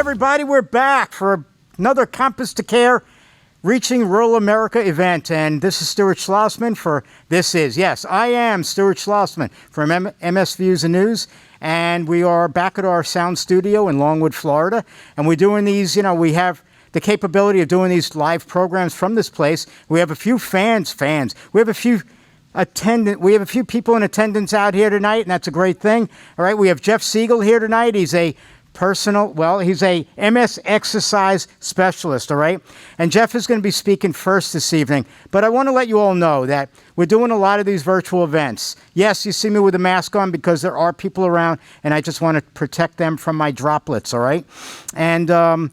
everybody, we're back for another Compass to Care Reaching Rural America event. And this is Stuart Schlossman I am Stuart Schlossman from MS Views and News. And we are back at our sound studio in Longwood, Florida. And we're doing these, we have the capability of doing these live programs from this place. We have a few fans. We have a few people in attendance out here tonight, and that's a great thing. All right, we have Jeff Siegel here tonight. He's a he's a MS exercise specialist, all right? And Jeff is going to be speaking first this evening. But I want to let you all know that we're doing a lot of these virtual events. Yes, you see me with a mask on because there are people around, and I just want to protect them from my droplets, all right? And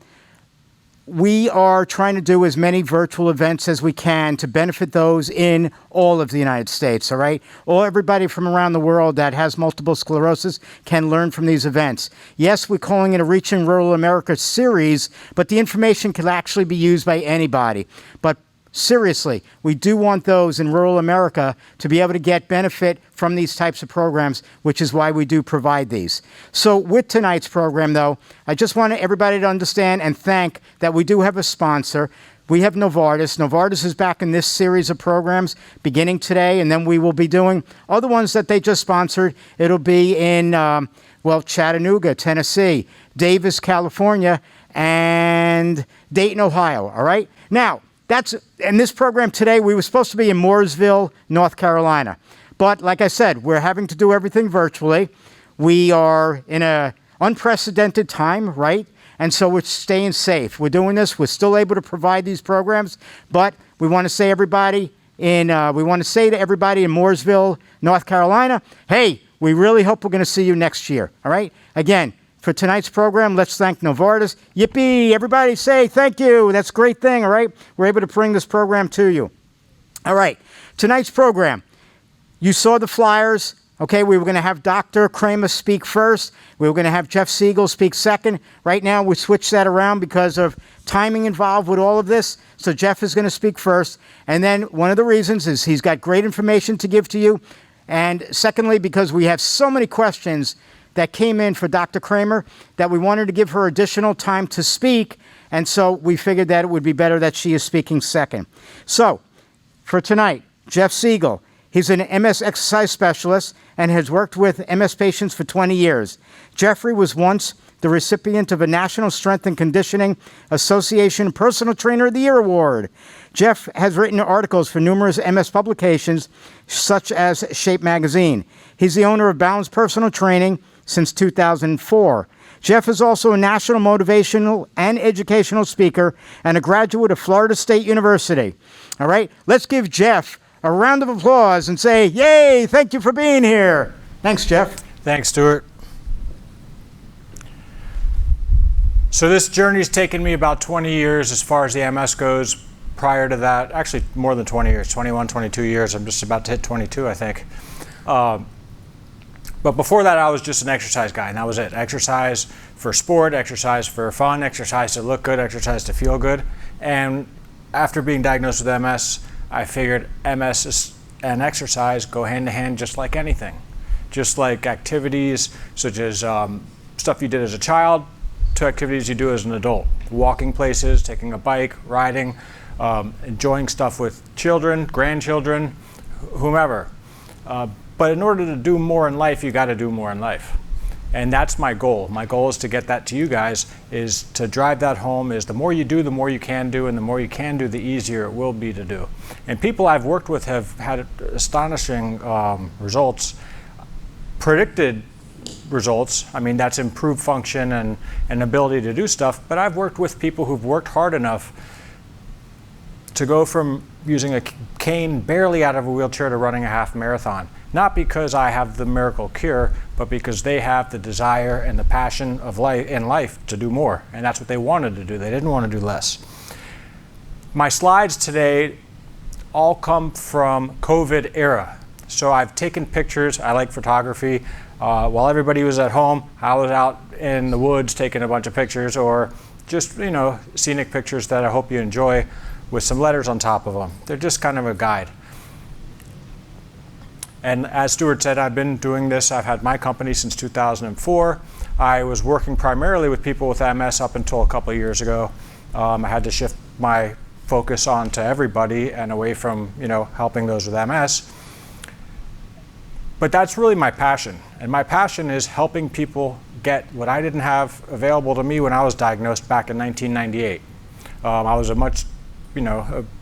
we are trying to do as many virtual events as we can to benefit those in all of the United States, all right? Everybody from around the world that has multiple sclerosis can learn from these events. Yes, we're calling it a Reaching Rural America series, but the information can actually be used by anybody. But seriously, we do want those in rural America to be able to get benefit from these types of programs, which is why we do provide these. So with tonight's program, though, I just want everybody to understand and thank that we do have a sponsor. We have Novartis. Novartis is back in this series of programs beginning today, and then we will be doing other ones that they just sponsored. It'll be in, Chattanooga, Tennessee, Davis, California, and Dayton, Ohio, all right? Now, in this program today, we were supposed to be in Mooresville, North Carolina. But like I said, we're having to do everything virtually. We are in an unprecedented time, right? And so we're staying safe. We're doing this. We're still able to provide these programs. But we want to say to everybody in Mooresville, North Carolina, hey, we really hope we're going to see you next year, all right? Again, for tonight's program, let's thank Novartis. Yippee! Everybody say thank you. That's a great thing, all right? We're able to bring this program to you. All right, tonight's program, you saw the flyers. Okay, we were going to have Dr. Kramer speak first. We were going to have Jeff Siegel speak second. Right now, we switched that around because of timing involved with all of this. So Jeff is going to speak first. And then one of the reasons is he's got great information to give to you. And secondly, because we have so many questions that came in for Dr. Kramer that we wanted to give her additional time to speak, and so we figured that it would be better that she is speaking second. So, for tonight, Jeff Siegel. He's an MS exercise specialist and has worked with MS patients for 20 years. Jeffrey was once the recipient of a National Strength and Conditioning Association Personal Trainer of the Year Award. Jeff has written articles for numerous MS publications, such as Shape Magazine. He's the owner of Balance Personal Training since 2004. Jeff is also a national motivational and educational speaker and a graduate of Florida State University. All right, let's give Jeff a round of applause and say, yay, thank you for being here. Thanks, Jeff. Thanks, Stuart. So this journey's taken me about 20 years as far as the MS goes. Prior to that, actually more than 20 years, 21, 22 years. I'm just about to hit 22, I think. But before that, I was just an exercise guy, and that was it. Exercise for sport, exercise for fun, exercise to look good, exercise to feel good. And after being diagnosed with MS, I figured MS and exercise go hand in hand just like anything. Just like activities such as stuff you did as a child to activities you do as an adult. Walking places, taking a bike, riding, enjoying stuff with children, grandchildren, whomever. But in order to do more in life, you got to do more in life. And that's my goal. My goal is to get that to you guys, is to drive that home, is the more you do, the more you can do, and the more you can do, the easier it will be to do. And people I've worked with have had astonishing results, predicted results. I mean, that's improved function and ability to do stuff, but I've worked with people who've worked hard enough to go from using a cane barely out of a wheelchair to running a half marathon. Not because I have the miracle cure, but because they have the desire and the passion of life to do more. And that's what they wanted to do. They didn't want to do less. My slides today all come from COVID era. So I've taken pictures. I like photography. While everybody was at home, I was out in the woods taking a bunch of pictures, or just, scenic pictures that I hope you enjoy with some letters on top of them. They're just kind of a guide. And as Stuart said, I've been doing this. I've had my company since 2004. I was working primarily with people with MS up until a couple of years ago. I had to shift my focus on to everybody and away from, helping those with MS. But that's really my passion. And my passion is helping people get what I didn't have available to me when I was diagnosed back in 1998. I was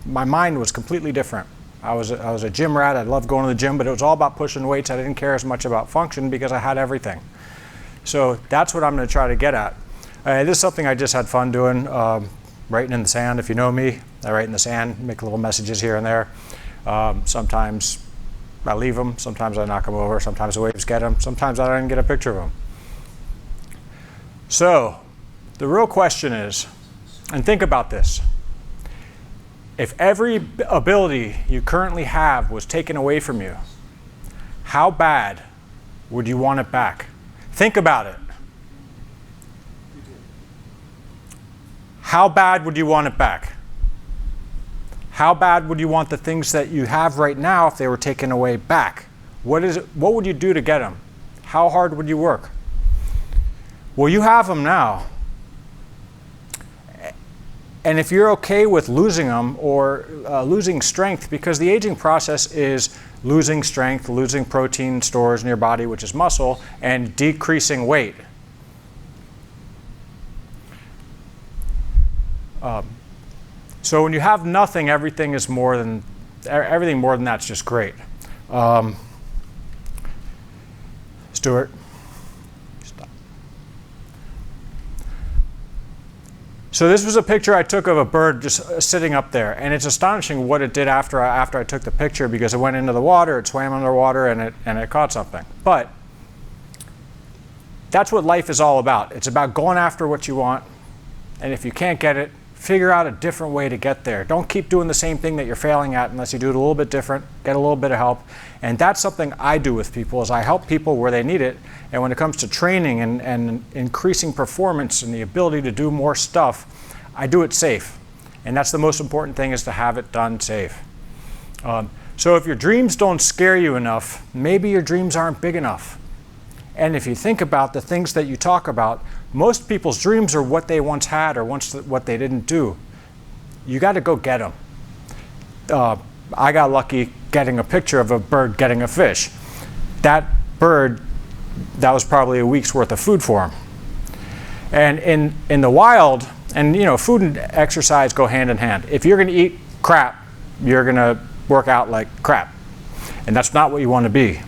my mind was completely different. I was a gym rat. I loved going to the gym, but it was all about pushing weights. I didn't care as much about function because I had everything. So that's what I'm going to try to get at. This is something I just had fun doing, writing in the sand. If you know me, I write in the sand, make little messages here and there. Sometimes I leave them, sometimes I knock them over, sometimes the waves get them, sometimes I don't even get a picture of them. So the real question is, and think about this, if every ability you currently have was taken away from you, how bad would you want it back? Think about it. How bad would you want it back? How bad would you want the things that you have right now if they were taken away back? What would you do to get them? How hard would you work? Well, you have them now. And if you're okay with losing them or losing strength, because the aging process is losing strength, losing protein stores in your body, which is muscle, and decreasing weight. So when you have nothing, everything more than that's just great. Stuart. So this was a picture I took of a bird just sitting up there, and it's astonishing what it did after I took the picture, because it went into the water, it swam underwater, and it caught something. But that's what life is all about. It's about going after what you want, and if you can't get it, figure out a different way to get there. Don't keep doing the same thing that you're failing at unless you do it a little bit different, get a little bit of help. And that's something I do with people, is I help people where they need it. And when it comes to training and increasing performance and the ability to do more stuff, I do it safe. And that's the most important thing, is to have it done safe. So if your dreams don't scare you enough, maybe your dreams aren't big enough. And if you think about the things that you talk about, most people's dreams are what they once had or what they didn't do. You got to go get them. I got lucky getting a picture of a bird getting a fish. That bird, that was probably a week's worth of food for him. And in the wild, and food and exercise go hand in hand. If you're going to eat crap, you're going to work out like crap. And that's not what you want to be.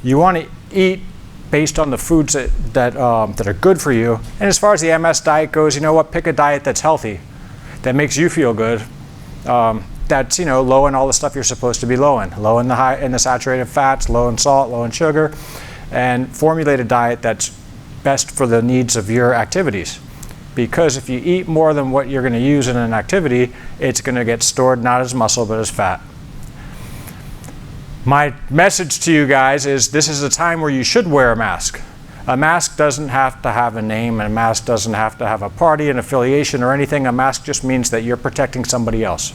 You want to eat based on the foods that are good for you. And as far as the MS diet goes, pick a diet that's healthy, that makes you feel good, that's low in all the stuff you're supposed to be low in the saturated fats, low in salt, low in sugar, and formulate a diet that's best for the needs of your activities. Because if you eat more than what you're going to use in an activity, it's going to get stored not as muscle but as fat. My message to you guys is, this is a time where you should wear a mask. A mask doesn't have to have a name, and a mask doesn't have to have a party, an affiliation, or anything. A mask just means that you're protecting somebody else,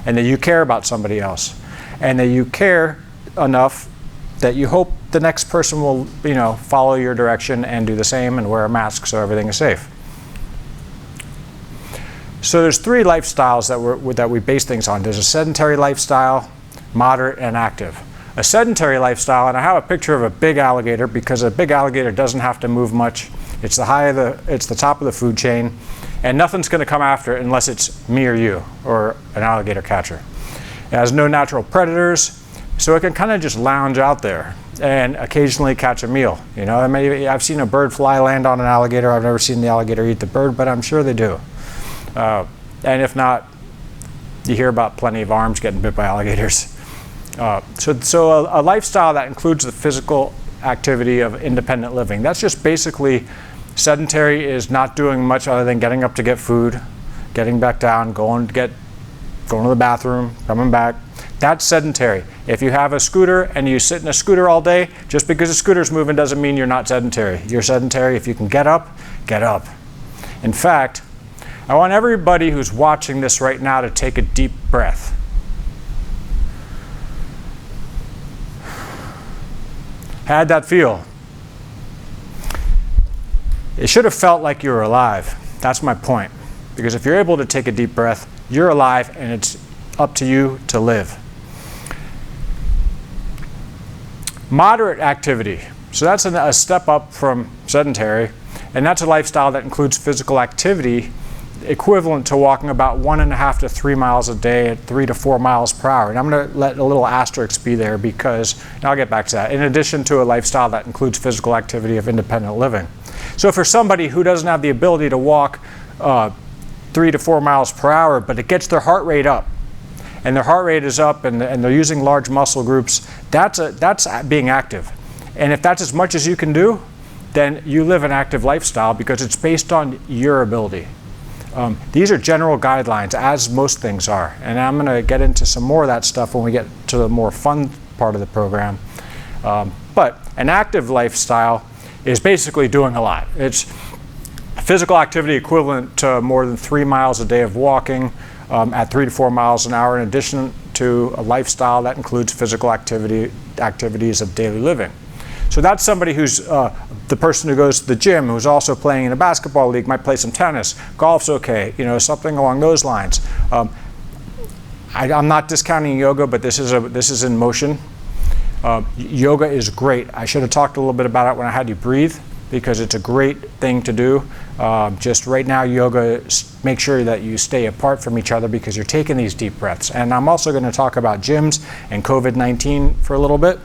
and that you care about somebody else, and that you care enough that you hope the next person will, follow your direction and do the same and wear a mask so everything is safe. So there's 3 lifestyles that we base things on. There's a sedentary lifestyle, moderate, and active. A sedentary lifestyle, and I have a picture of a big alligator, because a big alligator doesn't have to move much. It's the top of the food chain, and nothing's going to come after it unless it's me or you or an alligator catcher. It has no natural predators, so it can kind of just lounge out there and occasionally catch a meal. I've seen a bird fly land on an alligator. I've never seen the alligator eat the bird, but I'm sure they do. And if not, you hear about plenty of arms getting bit by alligators. So a lifestyle that includes the physical activity of independent living. That's just basically, sedentary is not doing much other than getting up to get food, getting back down, going to the bathroom, coming back. That's sedentary. If you have a scooter and you sit in a scooter all day, just because the scooter's moving doesn't mean you're not sedentary. You're sedentary if you can get up, get up. In fact, I want everybody who's watching this right now to take a deep breath. How'd that feel? It should have felt like you were alive. That's my point. Because if you're able to take a deep breath, you're alive and it's up to you to live. Moderate activity. So that's a step up from sedentary, and that's a lifestyle that includes physical activity equivalent to walking about 1.5 to 3 miles a day at 3 to 4 miles per hour. And I'm going to let a little asterisk be there because, and I'll get back to that, in addition to a lifestyle that includes physical activity of independent living. So for somebody who doesn't have the ability to walk 3 to 4 miles per hour, but it gets their heart rate up, and their heart rate is up, and they're using large muscle groups, that's being active. And if that's as much as you can do, then you live an active lifestyle because it's based on your ability. These are general guidelines, as most things are. And I'm going to get into some more of that stuff when we get to the more fun part of the program. But an active lifestyle is basically doing a lot. It's physical activity equivalent to more than 3 miles a day of walking at 3 to 4 miles an hour, in addition to a lifestyle that includes physical activities of daily living. So that's somebody who's the person who goes to the gym, who's also playing in a basketball league, might play some tennis. Golf's okay, something along those lines. I'm not discounting yoga, but this is in motion. Yoga is great. I should have talked a little bit about it when I had you breathe, because it's a great thing to do. Just right now, yoga, make sure that you stay apart from each other because you're taking these deep breaths. And I'm also going to talk about gyms and COVID-19 for a little bit.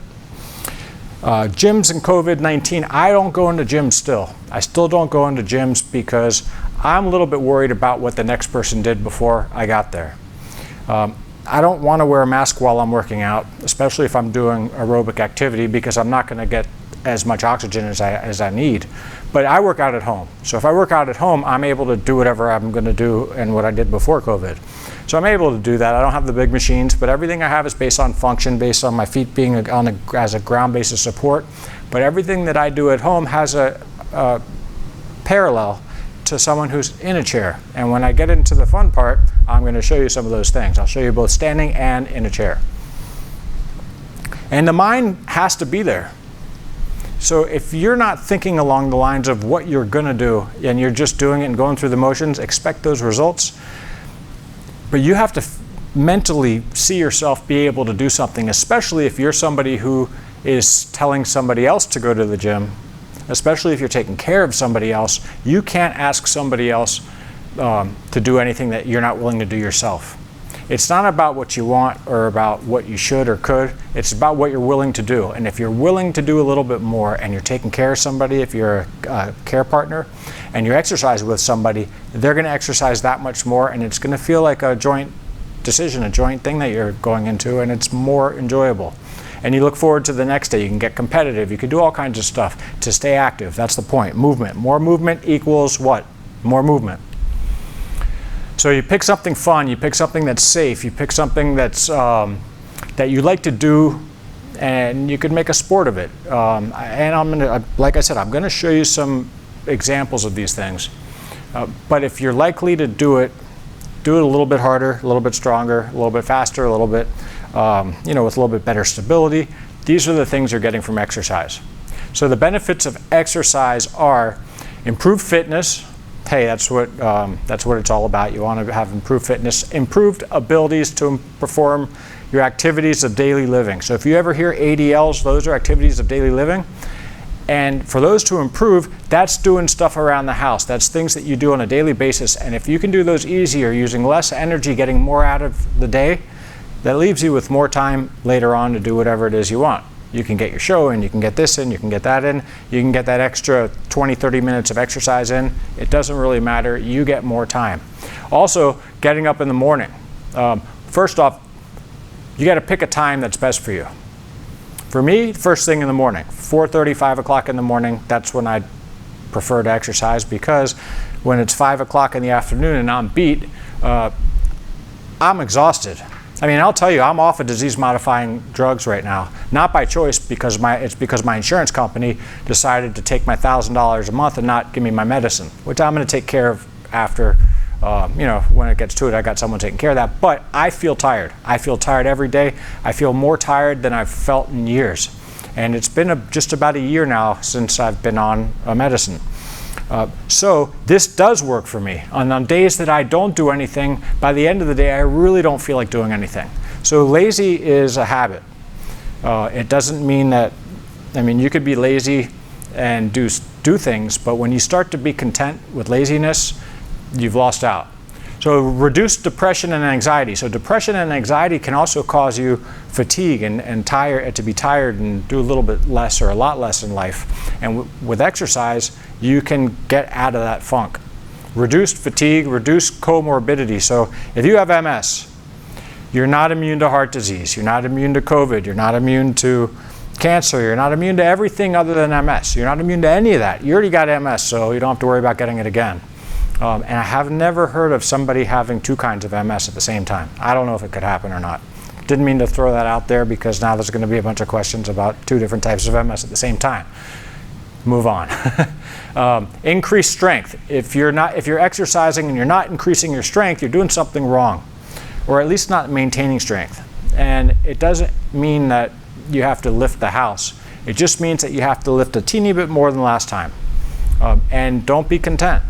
Gyms and COVID-19, I don't go into gyms still. I still don't go into gyms because I'm a little bit worried about what the next person did before I got there. I don't want to wear a mask while I'm working out, especially if I'm doing aerobic activity, because I'm not going to get as much oxygen as I need. But I work out at home. So if I work out at home, I'm able to do whatever I'm going to do and what I did before COVID. So I'm able to do that. I don't have the big machines, but everything I have is based on function, based on my feet being as a ground base of support. But everything that I do at home has a parallel to someone who's in a chair. And when I get into the fun part, I'm going to show you some of those things. I'll show you both standing and in a chair. And the mind has to be there. So if you're not thinking along the lines of what you're going to do, and you're just doing it and going through the motions, expect those results. But you have to mentally see yourself be able to do something, especially if you're somebody who is telling somebody else to go to the gym, especially if you're taking care of somebody else. You can't ask somebody else to do anything that you're not willing to do yourself. It's not about what you want or about what you should or could. It's about what you're willing to do. And if you're willing to do a little bit more and you're taking care of somebody, if you're a care partner and you exercise with somebody, they're going to exercise that much more, and it's going to feel like a joint decision, a joint thing that you're going into, and it's more enjoyable. And you look forward to the next day. You can get competitive. You can do all kinds of stuff to stay active. That's the point. Movement. More movement equals what? More movement. So you pick something fun, you pick something that's safe, you pick something that's that you like to do, and you can make a sport of it. And I'm gonna, like I said, I'm gonna show you some examples of these things. But if you're likely to do it a little bit harder, a little bit stronger, a little bit faster, a little bit, with a little bit better stability. These are the things you're getting from exercise. So the benefits of exercise are improved fitness. Hey, that's what it's all about. You want to have improved fitness, improved abilities to perform your activities of daily living. So if you ever hear ADLs, those are activities of daily living. And for those to improve, that's doing stuff around the house. That's things that you do on a daily basis. And if you can do those easier, using less energy, getting more out of the day, that leaves you with more time later on to do whatever it is you want. You can get your show in, you can get this in, you can get that in, you can get that extra 20, 30 minutes of exercise in. It doesn't really matter. You get more time. Also, getting up in the morning. First off, you got to pick a time that's best for you. For me, first thing in the morning, 4:30, 5 o'clock in the morning, that's when I prefer to exercise, because when it's 5 o'clock in the afternoon and I'm beat, I'm exhausted. I mean, I'll tell you, I'm off of disease-modifying drugs right now. Not by choice, because because my insurance company decided to take my $1,000 a month and not give me my medicine, which I'm going to take care of after, when it gets to it, I got someone taking care of that. But I feel tired. I feel tired every day. I feel more tired than I've felt in years. And it's been just about a year now since I've been on a medicine. So this does work for me. On days that I don't do anything, by the end of the day, I really don't feel like doing anything. So lazy is a habit. It doesn't mean that, I mean, you could be lazy and do things, but when you start to be content with laziness, you've lost out. So reduce depression and anxiety. So depression and anxiety can also cause you fatigue and to be tired and do a little bit less or a lot less in life. And with exercise, you can get out of that funk. Reduced fatigue, reduced comorbidity. So if you have MS, you're not immune to heart disease, you're not immune to COVID, you're not immune to cancer, you're not immune to everything other than MS. You're not immune to any of that. You already got MS, so you don't have to worry about getting it again. And I have never heard of somebody having two kinds of MS at the same time. I don't know if it could happen or not. Didn't mean to throw that out there because now there's going to be a bunch of questions about two different types of MS at the same time. Move on. Increase strength. If you're exercising and you're not increasing your strength, you're doing something wrong, or at least not maintaining strength. And it doesn't mean that you have to lift the house. It just means that you have to lift a teeny bit more than last time. And don't be content.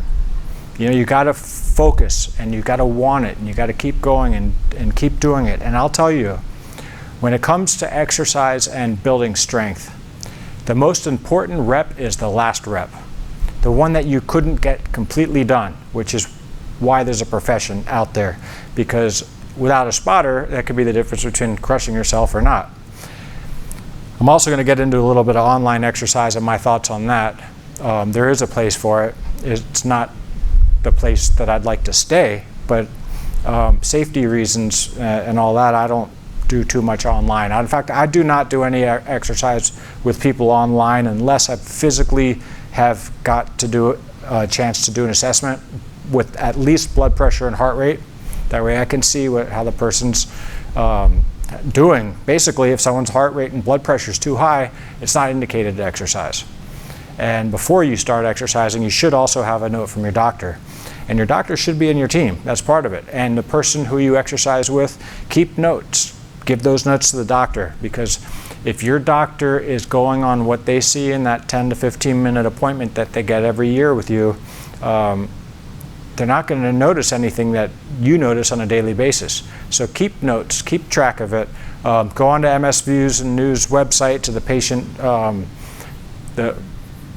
You know, you got to focus and you got to want it and you got to keep going and keep doing it. And I'll tell you, when it comes to exercise and building strength, the most important rep is the last rep, the one that you couldn't get completely done, which is why there's a profession out there, because without a spotter, that could be the difference between crushing yourself or not. I'm also going to get into a little bit of online exercise and my thoughts on that. There is a place for it. It's not the place that I'd like to stay, but safety reasons and all that, I don't do too much online. In fact, I do not do any exercise with people online unless I physically have got to do a chance to do an assessment with at least blood pressure and heart rate. That way I can see how the person's doing. Basically, if someone's heart rate and blood pressure is too high, it's not indicated to exercise. And before you start exercising, you should also have a note from your doctor. And your doctor should be in your team. That's part of it. And the person who you exercise with, keep notes. Give those notes to the doctor, because if your doctor is going on what they see in that 10 to 15 minute appointment that they get every year with you, they're not going to notice anything that you notice on a daily basis. So keep notes, keep track of it. Go on to MS Views and News website to the patient.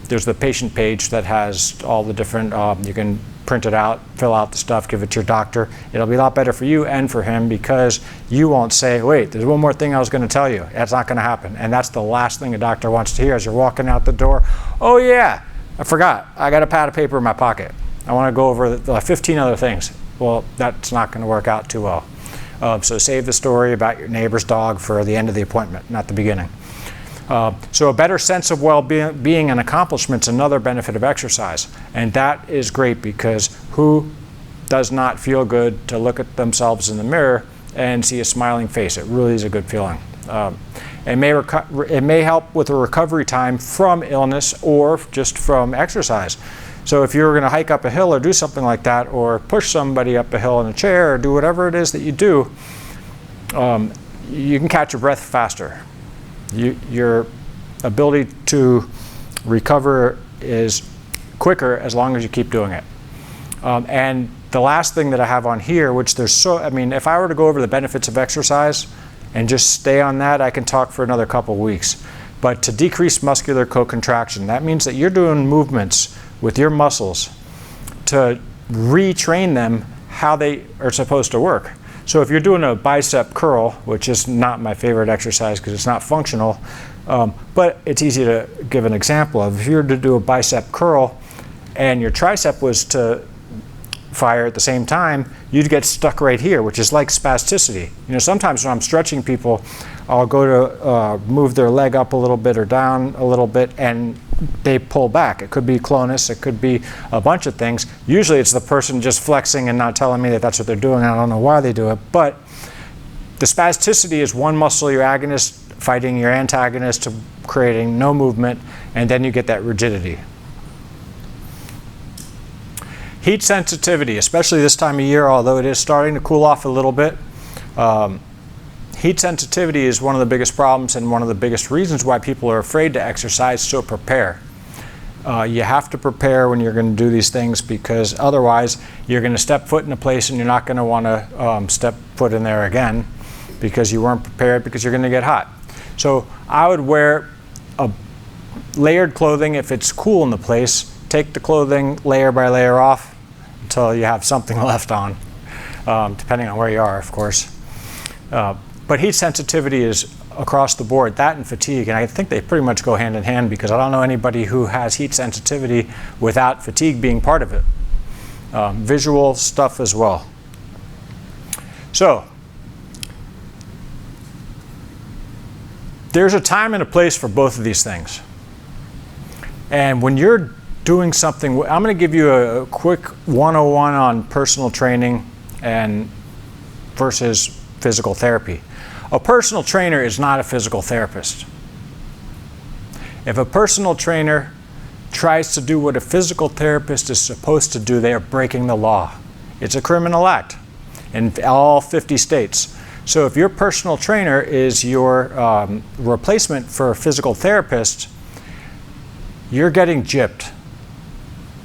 There's the patient page that has all the different, you can print it out, fill out the stuff, give it to your doctor. It'll be a lot better for you and for him, because you won't say, wait, there's one more thing I was going to tell you. That's not going to happen. And that's the last thing a doctor wants to hear as you're walking out the door. Oh yeah, I forgot. I got a pad of paper in my pocket. I want to go over the 15 other things. Well, that's not going to work out too well. So save the story about your neighbor's dog for the end of the appointment, not the beginning. So a better sense of well-being and accomplishment is another benefit of exercise. And that is great, because who does not feel good to look at themselves in the mirror and see a smiling face? It really is a good feeling. It may help with a recovery time from illness or just from exercise. So if you're going to hike up a hill or do something like that, or push somebody up a hill in a chair, or do whatever it is that you do, you can catch your breath faster. Your ability to recover is quicker as long as you keep doing it. And the last thing that I have on here, which if I were to go over the benefits of exercise and just stay on that, I can talk for another couple weeks. But to decrease muscular co-contraction, that means that you're doing movements with your muscles to retrain them how they are supposed to work. So if you're doing a bicep curl, which is not my favorite exercise because it's not functional, but it's easy to give an example of. If you were to do a bicep curl and your tricep was to fire at the same time, you'd get stuck right here, which is like spasticity. You know, sometimes when I'm stretching people, I'll go to move their leg up a little bit or down a little bit, and they pull back. It could be clonus, it could be a bunch of things. Usually it's the person just flexing and not telling me that that's what they're doing. I don't know why they do it, but the spasticity is one muscle your agonist fighting your antagonist to creating no movement, and then you get that rigidity. Heat sensitivity, especially this time of year, although it is starting to cool off a little bit. Heat sensitivity is one of the biggest problems and one of the biggest reasons why people are afraid to exercise, so prepare. You have to prepare when you're going to do these things, because otherwise you're going to step foot in a place and you're not going to want to step foot in there again because you weren't prepared, because you're going to get hot. So I would wear a layered clothing if it's cool in the place. Take the clothing layer by layer off until you have something left on, depending on where you are, of course. But heat sensitivity is across the board, that and fatigue, and I think they pretty much go hand in hand, because I don't know anybody who has heat sensitivity without fatigue being part of it. Visual stuff as well. So, there's a time and a place for both of these things. And when you're doing something, I'm going to give you a quick 101 on personal training and versus physical therapy. A personal trainer is not a physical therapist. If a personal trainer tries to do what a physical therapist is supposed to do, they are breaking the law. It's a criminal act in all 50 states. So if your personal trainer is your replacement for a physical therapist, you're getting gypped.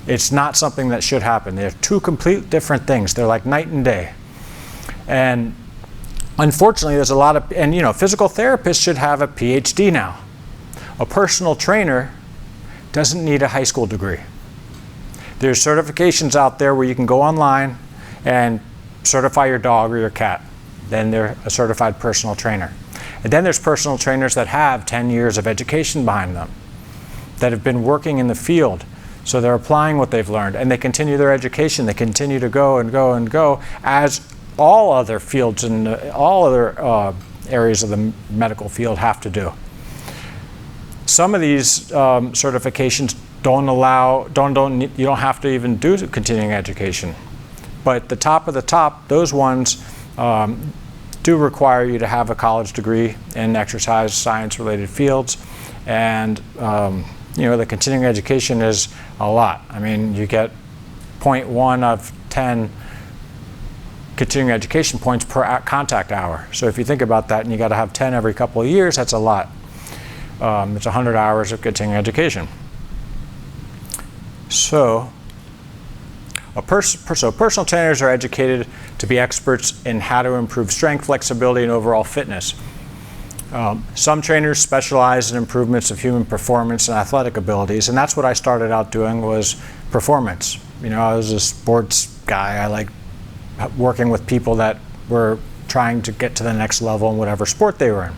It's not something that should happen. They're two complete different things. They're like night and day. And unfortunately, there's a lot of, and you know, physical therapists should have a PhD now. A personal trainer doesn't need a high school degree. There's certifications out there where you can go online and certify your dog or your cat. Then they're a certified personal trainer. And then there's personal trainers that have 10 years of education behind them, that have been working in the field. So they're applying what they've learned, and they continue their education. They continue to go and go and go, as all other fields and all other areas of the medical field have to do. Some of these certifications don't allow, you don't have to even do continuing education. But the top of the top, those ones do require you to have a college degree in exercise science related fields. And you know, the continuing education is a lot. I mean, you get 0.1 of 10 continuing education points per contact hour. So if you think about that, and you got to have 10 every couple of years, that's a lot. It's 100 hours of continuing education. So personal trainers are educated to be experts in how to improve strength, flexibility, and overall fitness. Some trainers specialize in improvements of human performance and athletic abilities, and that's what I started out doing, was performance. You know, I was a sports guy. I like working with people that were trying to get to the next level in whatever sport they were in,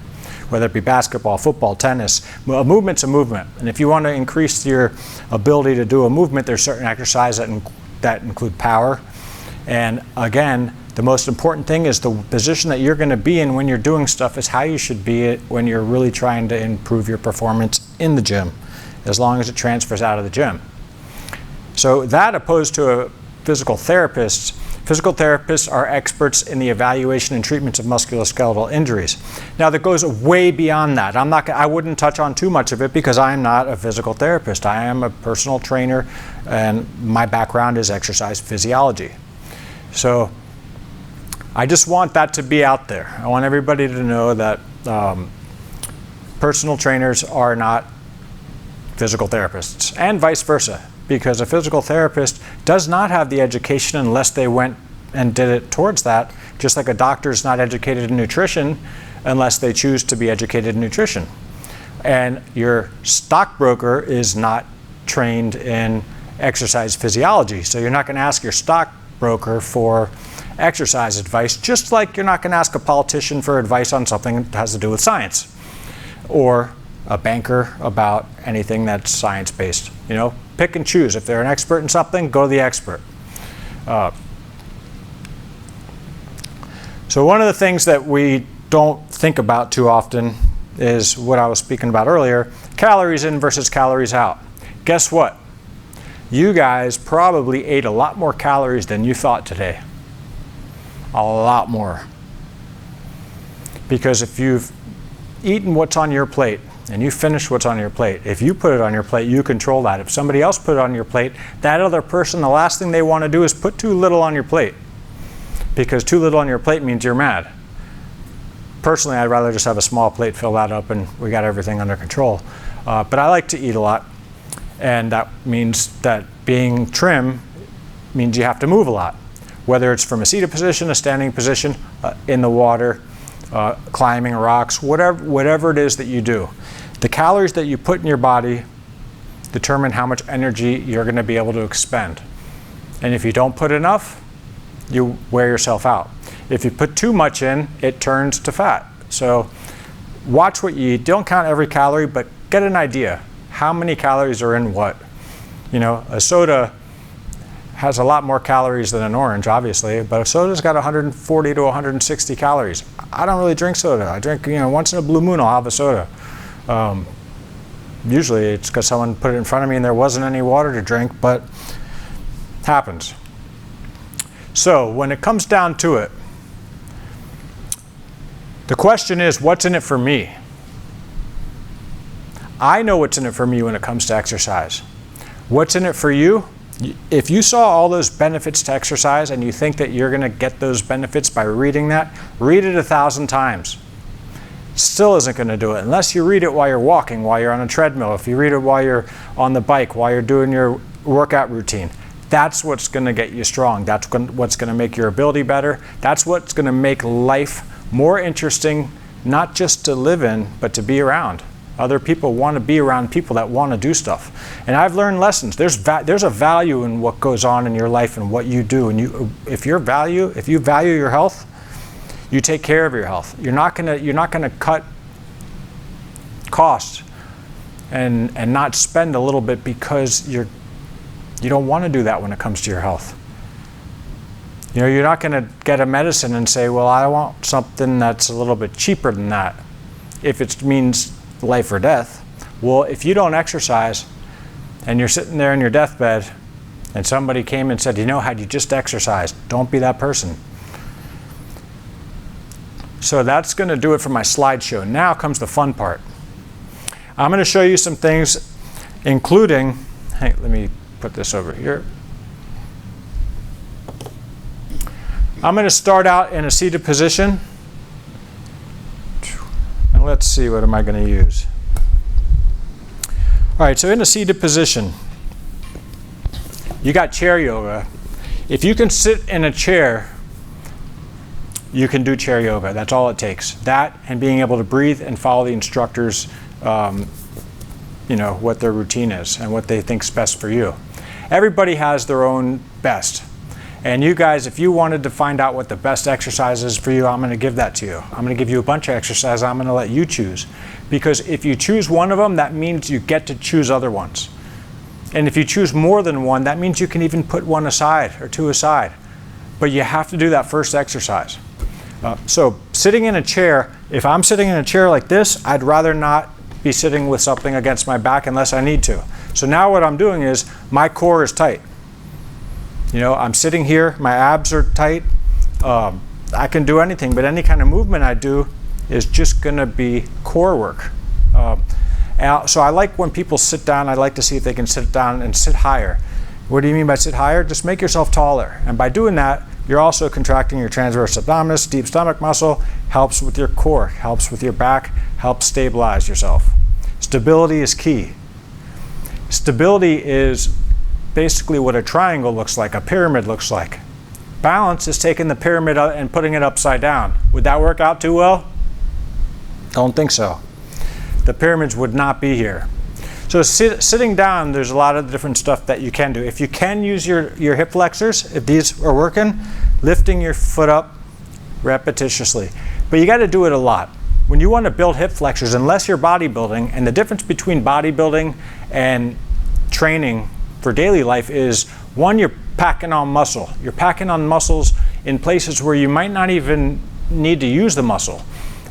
whether it be basketball, football, tennis. A movement's a movement, and if you want to increase your ability to do a movement, there's certain exercises that include power. And again, the most important thing is the position that you're going to be in when you're doing stuff is how you should be when you're really trying to improve your performance in the gym, as long as it transfers out of the gym. So that, opposed to a physical therapist are experts in the evaluation and treatments of musculoskeletal injuries. Now that goes way beyond that. I wouldn't touch on too much of it because I'm not a physical therapist. I am a personal trainer, and my background is exercise physiology. So I just want that to be out there. I want everybody to know that personal trainers are not physical therapists, and vice versa, because a physical therapist does not have the education unless they went and did it towards that, just like a doctor is not educated in nutrition unless they choose to be educated in nutrition. And your stockbroker is not trained in exercise physiology, so you're not going to ask your stockbroker for exercise advice, just like you're not going to ask a politician for advice on something that has to do with science, or a banker about anything that's science-based. You know, pick and choose. If they're an expert in something, go to the expert. So one of the things that we don't think about too often is what I was speaking about earlier, calories in versus calories out. Guess what? You guys probably ate a lot more calories than you thought today. A lot more. Because if you've eaten what's on your plate and you finish what's on your plate, if you put it on your plate, you control that. If somebody else put it on your plate, that other person, the last thing they want to do is put too little on your plate. Because too little on your plate means you're mad. Personally, I'd rather just have a small plate, fill that up, and we got everything under control. But I like to eat a lot. And that means that being trim means you have to move a lot, whether it's from a seated position, a standing position, in the water, climbing rocks, whatever it is that you do. The calories that you put in your body determine how much energy you're going to be able to expend. And if you don't put enough, you wear yourself out. If you put too much in, it turns to fat. So watch what you eat. Don't count every calorie, but get an idea. How many calories are in what? You know, a soda has a lot more calories than an orange, obviously, but a soda's got 140 to 160 calories. I don't really drink soda. I drink, once in a blue moon I'll have a soda. Usually it's because someone put it in front of me and there wasn't any water to drink, but happens. So when it comes down to it, the question is, what's in it for me? I know what's in it for me when it comes to exercise. What's in it for you? If you saw all those benefits to exercise and you think that you're going to get those benefits by reading that, read it 1,000 times. Still isn't going to do it unless you read it while you're walking, while you're on a treadmill, if you read it while you're on the bike, while you're doing your workout routine. That's what's going to get you strong. That's what's going to make your ability better. That's what's going to make life more interesting, not just to live in, but to be around. Other people want to be around people that want to do stuff. And I've learned lessons. There's a value in what goes on in your life and what you do. And if you value your health, you take care of your health. You're not gonna cut costs and not spend a little bit because you don't want to do that when it comes to your health. You're not going to get a medicine and say, well, I want something that's a little bit cheaper than that if it means life or death. Well, if you don't exercise and you're sitting there in your deathbed and somebody came and said, had you just exercised, don't be that person. So that's going to do it for my slideshow. Now comes the fun part. I'm going to show you some things, including, let me put this over here. I'm going to start out in a seated position. And let's see, what am I going to use? All right, so in a seated position, you got chair yoga. If you can sit in a chair, you can do chair yoga. That's all it takes. That and being able to breathe and follow the instructors, what their routine is and what they think's best for you. Everybody has their own best. And you guys, if you wanted to find out what the best exercise is for you, I'm going to give that to you. I'm going to give you a bunch of exercises. I'm going to let you choose. Because if you choose one of them, that means you get to choose other ones. And if you choose more than one, that means you can even put one aside or two aside. But you have to do that first exercise. So sitting in a chair, if I'm sitting in a chair like this, I'd rather not be sitting with something against my back unless I need to. So now what I'm doing is my core is tight. I'm sitting here, my abs are tight. I can do anything, but any kind of movement I do is just going to be core work. So I like when people sit down, I like to see if they can sit down and sit higher. What do you mean by sit higher? Just make yourself taller. And by doing that, you're also contracting your transverse abdominis, deep stomach muscle, helps with your core, helps with your back, helps stabilize yourself. Stability is key. Stability is basically what a triangle looks like, a pyramid looks like. Balance is taking the pyramid and putting it upside down. Would that work out too well? Don't think so. The pyramids would not be here. So sitting down, there's a lot of different stuff that you can do. If you can use your hip flexors, if these are working, lifting your foot up repetitiously. But you got to do it a lot. When you want to build hip flexors, unless you're bodybuilding, and the difference between bodybuilding and training for daily life is, one, you're packing on muscle. You're packing on muscles in places where you might not even need to use the muscle.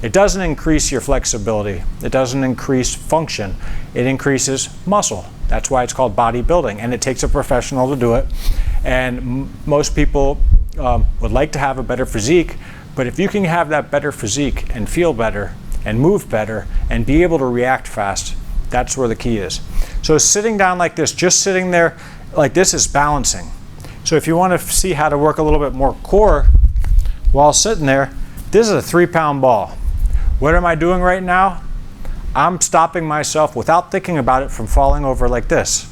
It doesn't increase your flexibility. It doesn't increase function. It increases muscle. That's why it's called bodybuilding, and it takes a professional to do it. And most people would like to have a better physique, but if you can have that better physique and feel better and move better and be able to react fast, that's where the key is. So sitting down like this, just sitting there like this, is balancing. So if you want to see how to work a little bit more core while sitting there, this is a 3-pound ball. What am I doing right now? I'm stopping myself without thinking about it from falling over like this.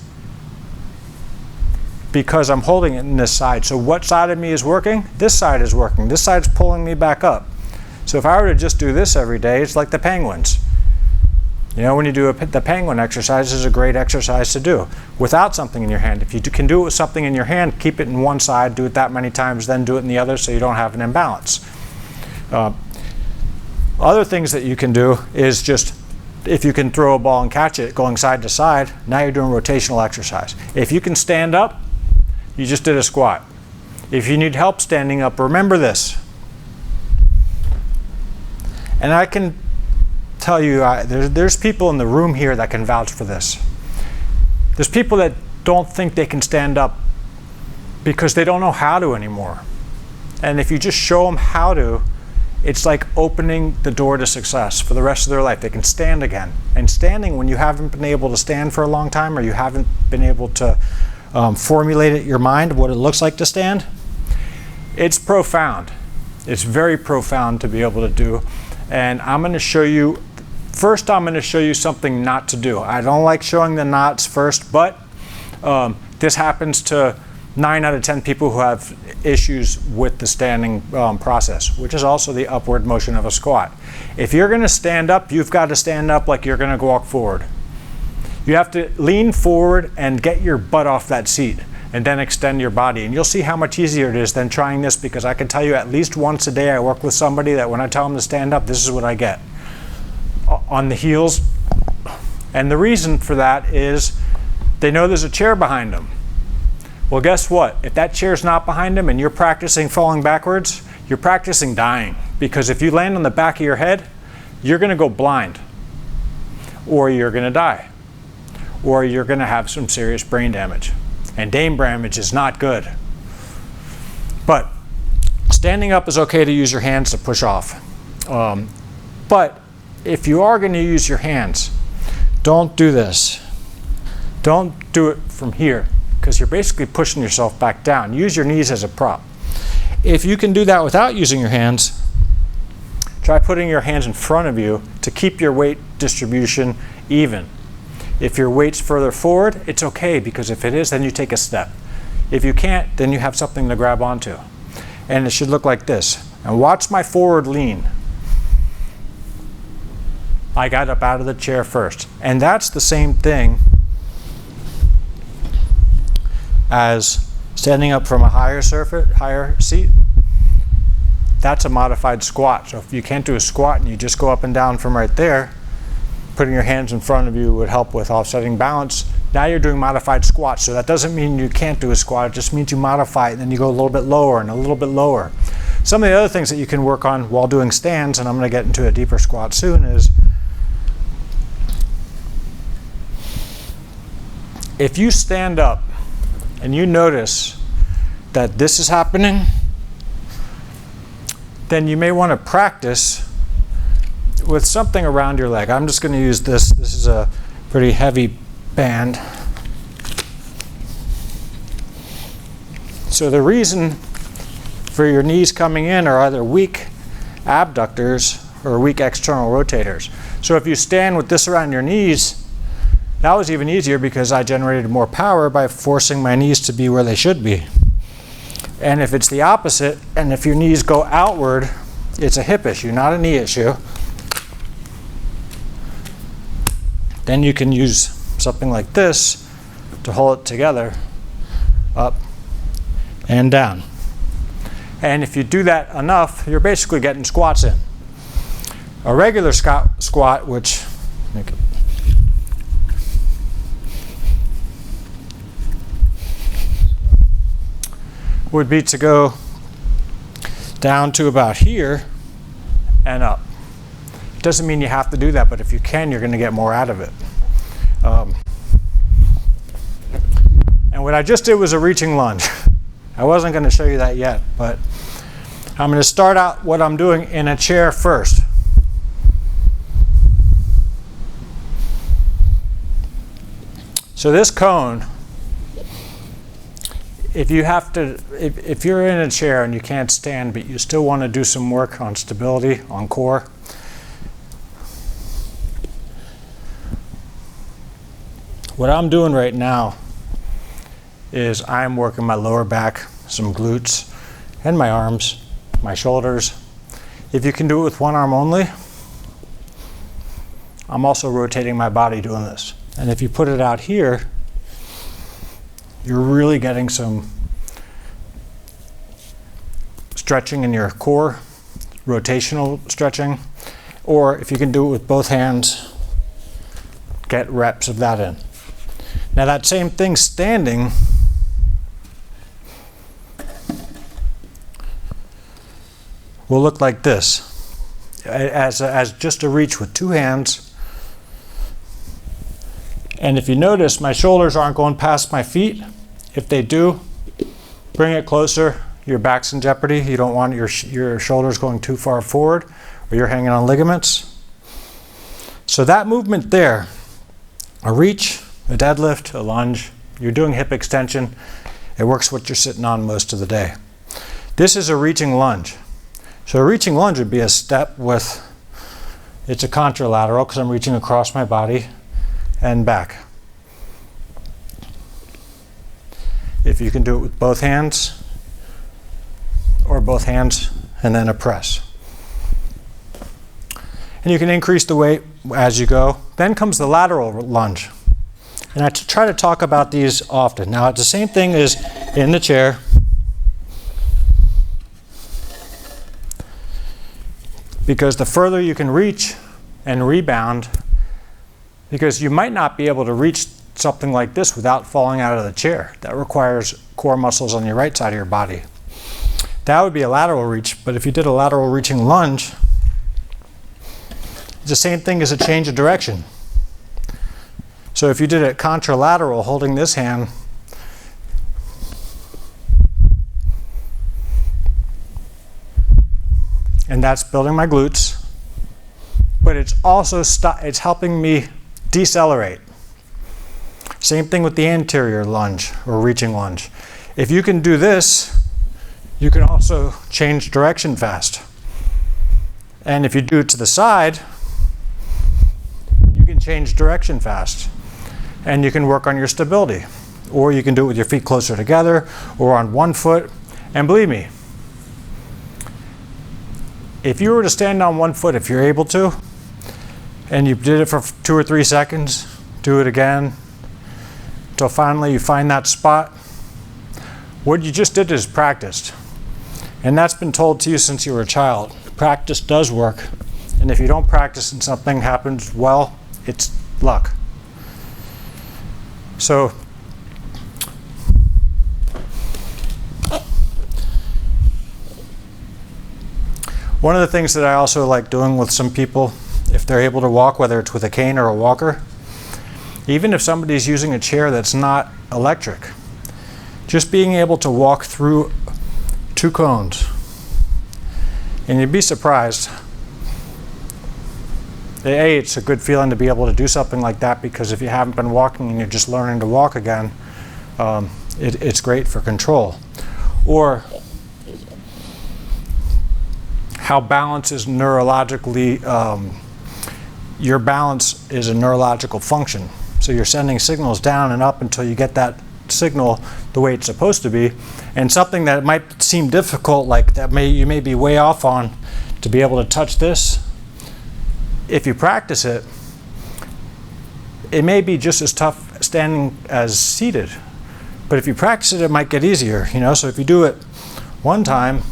because I'm holding it in this side. So what side of me is working? This side is working. This side's pulling me back up. So if I were to just do this every day, it's like the penguins. You know, when you do the penguin exercise, is a great exercise to do without something in your hand. If you can do it with something in your hand, keep it in one side, do it that many times, then do it in the other so you don't have an imbalance. Other things that you can do is just, if you can throw a ball and catch it going side to side, now you're doing rotational exercise. If you can stand up, you just did a squat. If you need help standing up, remember this. And I can tell you, there's people in the room here that can vouch for this. There's people that don't think they can stand up because they don't know how to anymore. And if you just show them how to, it's like opening the door to success for the rest of their life. They can stand again. And standing, when you haven't been able to stand for a long time, or you haven't been able to formulate it in your mind what it looks like to stand, it's profound. It's very profound to be able to do. And I'm going to show you, first I'm going to show you something not to do. I don't like showing the nots first, but this happens to 9 out of 10 people who have issues with the standing process, which is also the upward motion of a squat. If you're going to stand up, you've got to stand up like you're going to walk forward. You have to lean forward and get your butt off that seat and then extend your body. And you'll see how much easier it is than trying this, because I can tell you at least once a day I work with somebody that when I tell them to stand up, this is what I get. On the heels. And the reason for that is they know there's a chair behind them. Well, guess what? If that chair's not behind them and you're practicing falling backwards, you're practicing dying. Because if you land on the back of your head, you're going to go blind. Or you're going to die. Or you're going to have some serious brain damage. And brain damage is not good. But standing up is okay to use your hands to push off. But if you are going to use your hands, don't do this. Don't do it from here, because you're basically pushing yourself back down. Use your knees as a prop. If you can do that without using your hands, try putting your hands in front of you to keep your weight distribution even. If your weight's further forward, it's okay, because if it is, then you take a step. If you can't, then you have something to grab onto. And it should look like this. And watch my forward lean. I got up out of the chair first. And that's the same thing as standing up from a higher seat. That's a modified squat. So if you can't do a squat and you just go up and down from right there, putting your hands in front of you would help with offsetting balance. Now you're doing modified squats. So that doesn't mean you can't do a squat. It just means you modify it, and then you go a little bit lower and a little bit lower. Some of the other things that you can work on while doing stands, and I'm going to get into a deeper squat soon, is if you stand up and you notice that this is happening, then you may want to practice with something around your leg. I'm just going to use this. This is a pretty heavy band. So the reason for your knees coming in are either weak abductors or weak external rotators. So if you stand with this around your knees, that was even easier because I generated more power by forcing my knees to be where they should be. And if it's the opposite, and if your knees go outward, it's a hip issue, not a knee issue. Then you can use something like this to hold it together, up and down. And if you do that enough, you're basically getting squats in. A regular squat, which would be to go down to about here and up. It doesn't mean you have to do that, but if you can, you're going to get more out of it. And what I just did was a reaching lunge. I wasn't going to show you that yet, but I'm going to start out what I'm doing in a chair first. So this cone, if you're in a chair and you can't stand, but you still want to do some work on stability, on core, what I'm doing right now is I'm working my lower back, some glutes, and my arms, my shoulders. If you can do it with one arm only, I'm also rotating my body doing this. And if you put it out here, you're really getting some stretching in your core, rotational stretching. Or if you can do it with both hands, get reps of that in. Now that same thing standing, will look like this, as just a reach with two hands. And if you notice, my shoulders aren't going past my feet. If they do, bring it closer. Your back's in jeopardy. You don't want your shoulders going too far forward, or you're hanging on ligaments. So that movement there, a reach, a deadlift, a lunge, you're doing hip extension. It works what you're sitting on most of the day. This is a reaching lunge. So a reaching lunge would be a step with, it's a contralateral because I'm reaching across my body and back. If you can do it with both hands, or both hands and then a press. And you can increase the weight as you go. Then comes the lateral lunge. And I try to talk about these often. Now it's the same thing as in the chair. Because the further you can reach and rebound, because you might not be able to reach something like this without falling out of the chair. That requires core muscles on your right side of your body. That would be a lateral reach, but if you did a lateral reaching lunge, it's the same thing as a change of direction. So if you did it contralateral, holding this hand, and that's building my glutes, but it's also it's helping me decelerate. Same thing with the anterior lunge or reaching lunge. If you can do this, you can also change direction fast. And if you do it to the side, you can change direction fast. And you can work on your stability. Or you can do it with your feet closer together or on one foot. And believe me, if you were to stand on one foot, if you're able to, and you did it for 2 or 3 seconds, do it again, until finally you find that spot, what you just did is practiced. And that's been told to you since you were a child. Practice does work. And if you don't practice and something happens, well, it's luck. So, one of the things that I also like doing with some people, if they're able to walk, whether it's with a cane or a walker, even if somebody's using a chair that's not electric, just being able to walk through 2 cones. And you'd be surprised. A, it's a good feeling to be able to do something like that, because if you haven't been walking and you're just learning to walk again, it's great for control. Or how balance is neurologically, your balance is a neurological function. So you're sending signals down and up until you get that signal the way it's supposed to be. And something that might seem difficult, like that you may be way off on, to be able to touch this, if you practice it, it may be just as tough standing as seated. But if you practice it, it might get easier, you know? So if you do it one time,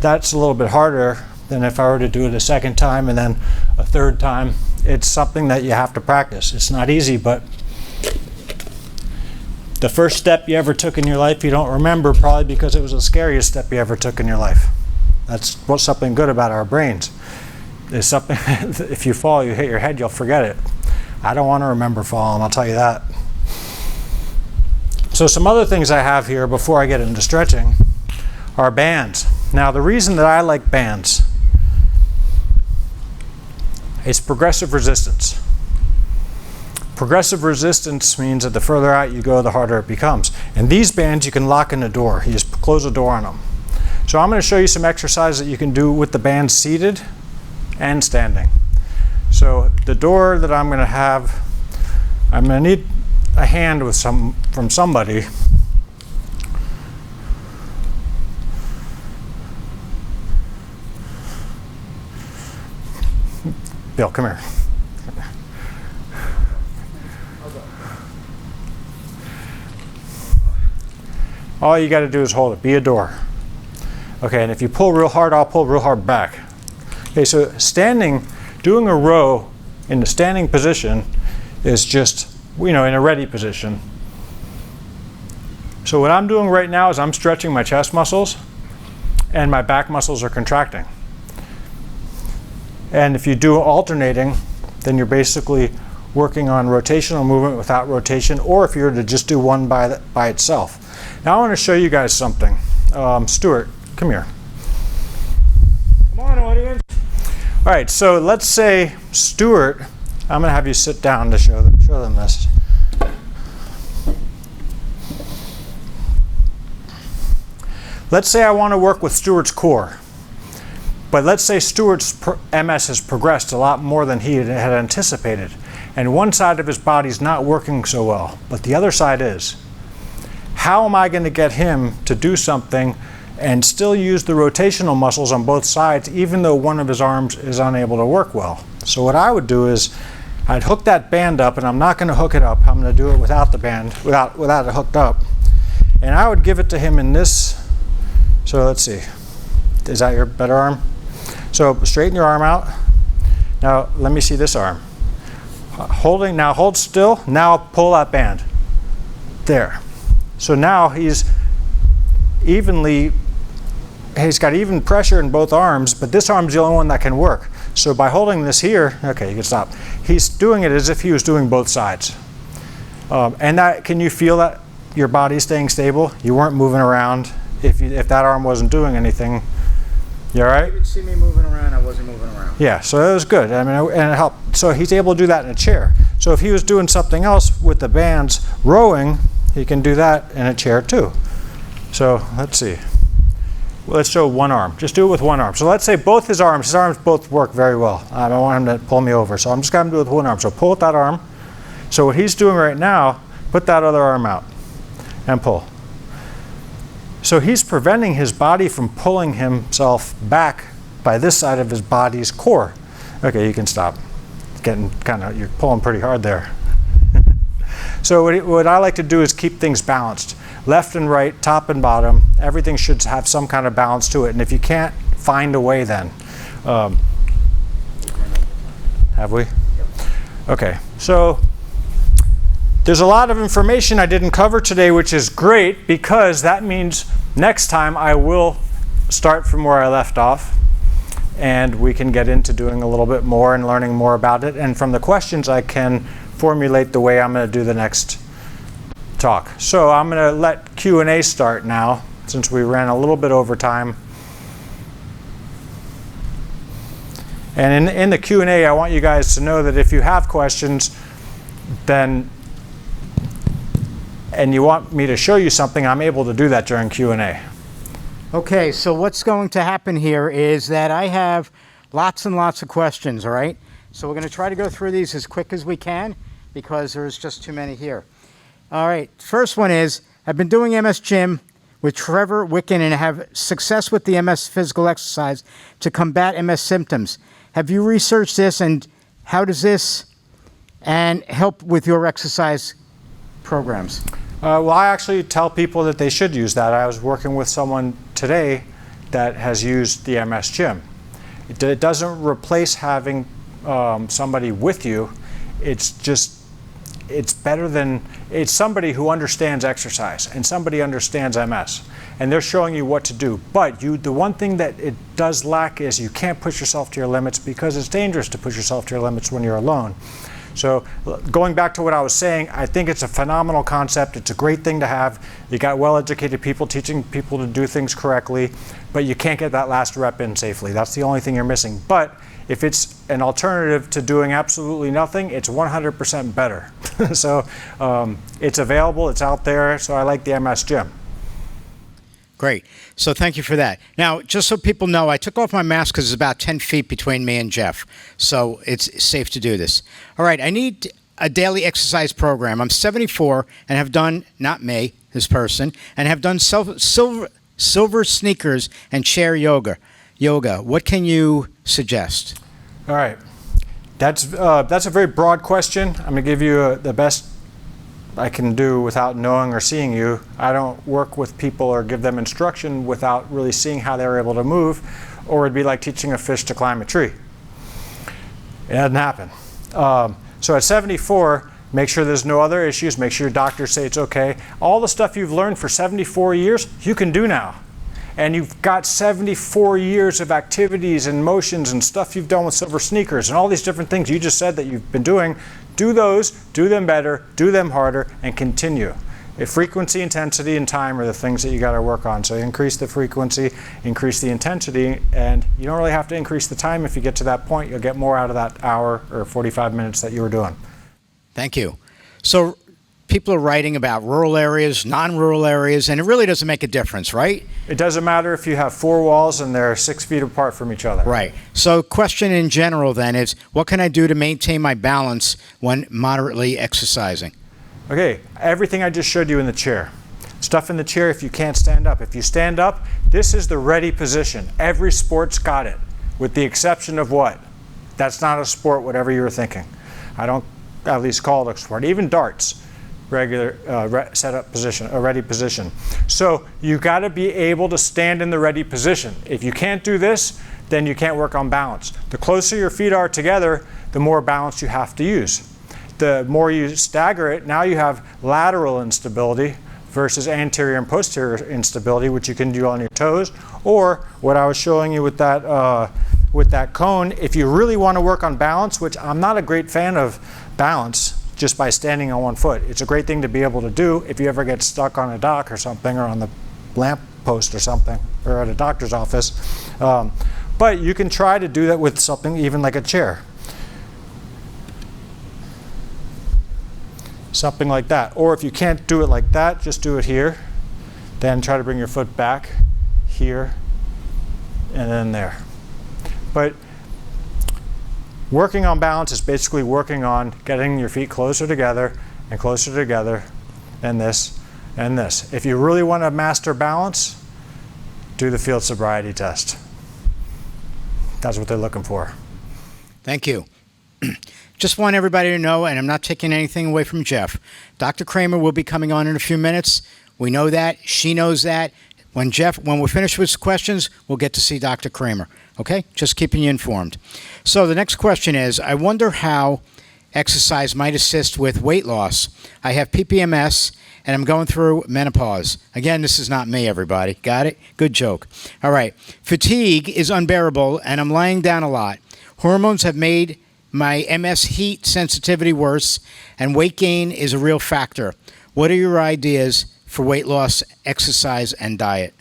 that's a little bit harder than if I were to do it a second time and then a third time. It's something that you have to practice. It's not easy, but the first step you ever took in your life, you don't remember, probably because it was the scariest step you ever took in your life. That's what's something good about our brains. Is something, if you fall, you hit your head, you'll forget it. I don't want to remember falling, I'll tell you that. So some other things I have here before I get into stretching are bands. Now the reason that I like bands is progressive resistance. Progressive resistance means that the further out you go, the harder it becomes. And these bands you can lock in a door. You just close the door on them. So I'm going to show you some exercises that you can do with the bands seated and standing. So the door that I'm going to have, I'm going to need a hand with from somebody. Bill, come here. All you got to do is hold it. Be a door. Okay, and if you pull real hard, I'll pull real hard back. Okay, so doing a row in the standing position is just, in a ready position. So what I'm doing right now is I'm stretching my chest muscles and my back muscles are contracting. And if you do alternating, then you're basically working on rotational movement without rotation, or if you were to just do one by itself. Now I want to show you guys something. Stuart, come here. Come on, audience. All right, so let's say Stuart, I'm going to have you sit down to show them this. Let's say I want to work with Stuart's core. But let's say Stuart's MS has progressed a lot more than he had anticipated. And one side of his body's not working so well, but the other side is. How am I going to get him to do something and still use the rotational muscles on both sides, even though one of his arms is unable to work well? So what I would do is I'd hook that band up, and I'm not going to hook it up. I'm going to do it without the band, without it hooked up. And I would give it to him in this. So let's see. Is that your better arm? So straighten your arm out. Now let me see this arm. Now hold still. Now pull that band. There. So now he's got even pressure in both arms, but this arm's the only one that can work. So by holding this here, okay, you can stop. He's doing it as if he was doing both sides. Can you feel that your body's staying stable? You weren't moving around. If that arm wasn't doing anything, you all right? You could see me moving around. I wasn't moving around. Yeah, so it was good. I mean, and it helped. So he's able to do that in a chair. So if he was doing something else with the bands, rowing, he can do that in a chair too. So let's see. Let's show one arm. Just do it with one arm. So let's say both his arms both work very well. I don't want him to pull me over. So I'm just going to do it with one arm. So pull with that arm. So what he's doing right now, put that other arm out and pull. So he's preventing his body from pulling himself back by this side of his body's core. Okay, you can stop. You're pulling pretty hard there. So what I like to do is keep things balanced. Left and right, top and bottom, everything should have some kind of balance to it. And if you can't, find a way then. Have we? Okay, so there's a lot of information I didn't cover today, which is great because that means next time I will start from where I left off and we can get into doing a little bit more and learning more about it. And from the questions I can formulate the way I'm going to do the next talk. So I'm going to let Q&A start now since we ran a little bit over time. And in the Q&A, I want you guys to know that if you have questions, and you want me to show you something, I'm able to do that during Q&A. Okay, so what's going to happen here is that I have lots and lots of questions, all right? So we're going to try to go through these as quick as we can because there's just too many here. All right, first one is, I've been doing MS Gym with Trevor Wicken and have success with the MS physical exercise to combat MS symptoms. Have you researched this, and how does this and help with your exercise programs? Well, I actually tell people that they should use that. I was working with someone today that has used the MS Gym. It doesn't replace having somebody with you. It's better than, it's somebody who understands exercise and somebody understands MS, and they're showing you what to do. But the one thing that it does lack is you can't push yourself to your limits because it's dangerous to push yourself to your limits when you're alone. So going back to what I was saying, I think it's a phenomenal concept. It's a great thing to have. You got well-educated people teaching people to do things correctly, but you can't get that last rep in safely. That's the only thing you're missing. But if it's an alternative to doing absolutely nothing, it's 100% better. So it's available, it's out there, so I like the MS Gym. Great. So thank you for that. Now, just so people know, I took off my mask because it's about 10 feet between me and Jeff. So it's safe to do this. All right, I need a daily exercise program. I'm 74 and have done, not me, this person, and have done silver sneakers and chair yoga. What can you suggest? All right. That's a very broad question. I'm going to give you the best I can do without knowing or seeing you. I don't work with people or give them instruction without really seeing how they're able to move, or it'd be like teaching a fish to climb a tree. It doesn't happen. So at 74, make sure there's no other issues. Make sure your doctors say it's okay. All the stuff you've learned for 74 years, you can do now. And you've got 74 years of activities and motions and stuff you've done with silver sneakers and all these different things you just said that you've been doing. Do those, do them better, do them harder, and continue. If frequency, intensity, and time are the things that you got to work on. So increase the frequency, increase the intensity, and you don't really have to increase the time. If you get to that point, you'll get more out of that hour or 45 minutes that you were doing. Thank you. So people are writing about rural areas, non-rural areas, and it really doesn't make a difference, right? It doesn't matter if you have 4 walls and they're 6 feet apart from each other. Right. So question in general then is, what can I do to maintain my balance when moderately exercising? Okay, everything I just showed you in the chair. Stuff in the chair if you can't stand up. If you stand up, this is the ready position. Every sport's got it, with the exception of what? That's not a sport, whatever you were thinking. I don't at least call it a sport. Even darts. Regular setup position, a ready position. So you got to be able to stand in the ready position. If you can't do this, then you can't work on balance. The closer your feet are together, the more balance you have to use. The more you stagger it, now you have lateral instability versus anterior and posterior instability, which you can do on your toes, or what I was showing you with that cone. If you really want to work on balance, which I'm not a great fan of balance, just by standing on one foot. It's a great thing to be able to do if you ever get stuck on a dock or something, or on the lamp post or something, or at a doctor's office. But you can try to do that with something even like a chair. Something like that. Or if you can't do it like that, just do it here. Then try to bring your foot back here and then there. But working on balance is basically working on getting your feet closer together and this and this. If you really want to master balance, do the field sobriety test. That's what they're looking for. Thank you. Just want everybody to know, and I'm not taking anything away from Jeff, Dr. Kramer will be coming on in a few minutes. We know that. She knows that. When we're finished with questions, we'll get to see Dr. Kramer. Okay? Just keeping you informed. So the next question is, I wonder how exercise might assist with weight loss. I have PPMS, and I'm going through menopause. Again, this is not me, everybody. Got it? Good joke. All right. Fatigue is unbearable, and I'm lying down a lot. Hormones have made my MS heat sensitivity worse, and weight gain is a real factor. What are your ideas for weight loss, exercise, and diet?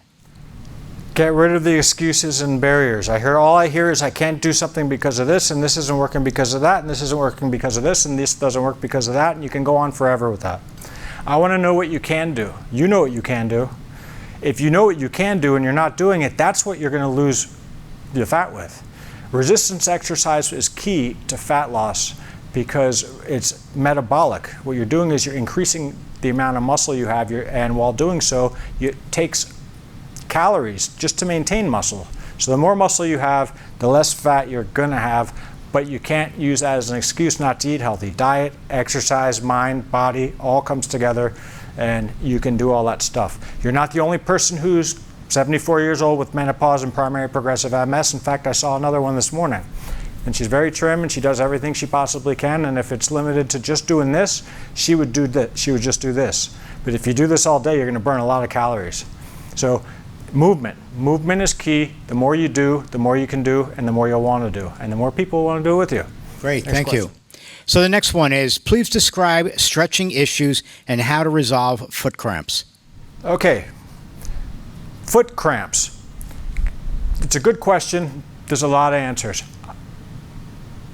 Get rid of the excuses and barriers. All I hear is I can't do something because of this, and this isn't working because of that, and this isn't working because of this, and this doesn't work because of that, and you can go on forever with that. I want to know what you can do. You know what you can do. If you know what you can do and you're not doing it, that's what you're going to lose the fat with. Resistance exercise is key to fat loss because it's metabolic. What you're doing is you're increasing the amount of muscle you have, and while doing so, it takes calories just to maintain muscle. So the more muscle you have, the less fat you're going to have, but you can't use that as an excuse not to eat healthy. Diet, exercise, mind, body, all comes together, and you can do all that stuff. You're not the only person who's 74 years old with menopause and primary progressive MS. In fact, I saw another one this morning. And she's very trim, and she does everything she possibly can, and if it's limited to just doing this, she would just do this. But if you do this all day, you're going to burn a lot of calories. So movement is key. The more you do, the more you can do, and the more you'll want to do, and the more people want to do it with you. Great, thank you. So the next one is, please describe stretching issues and how to resolve foot cramps. Okay, foot cramps. It's a good question. There's a lot of answers.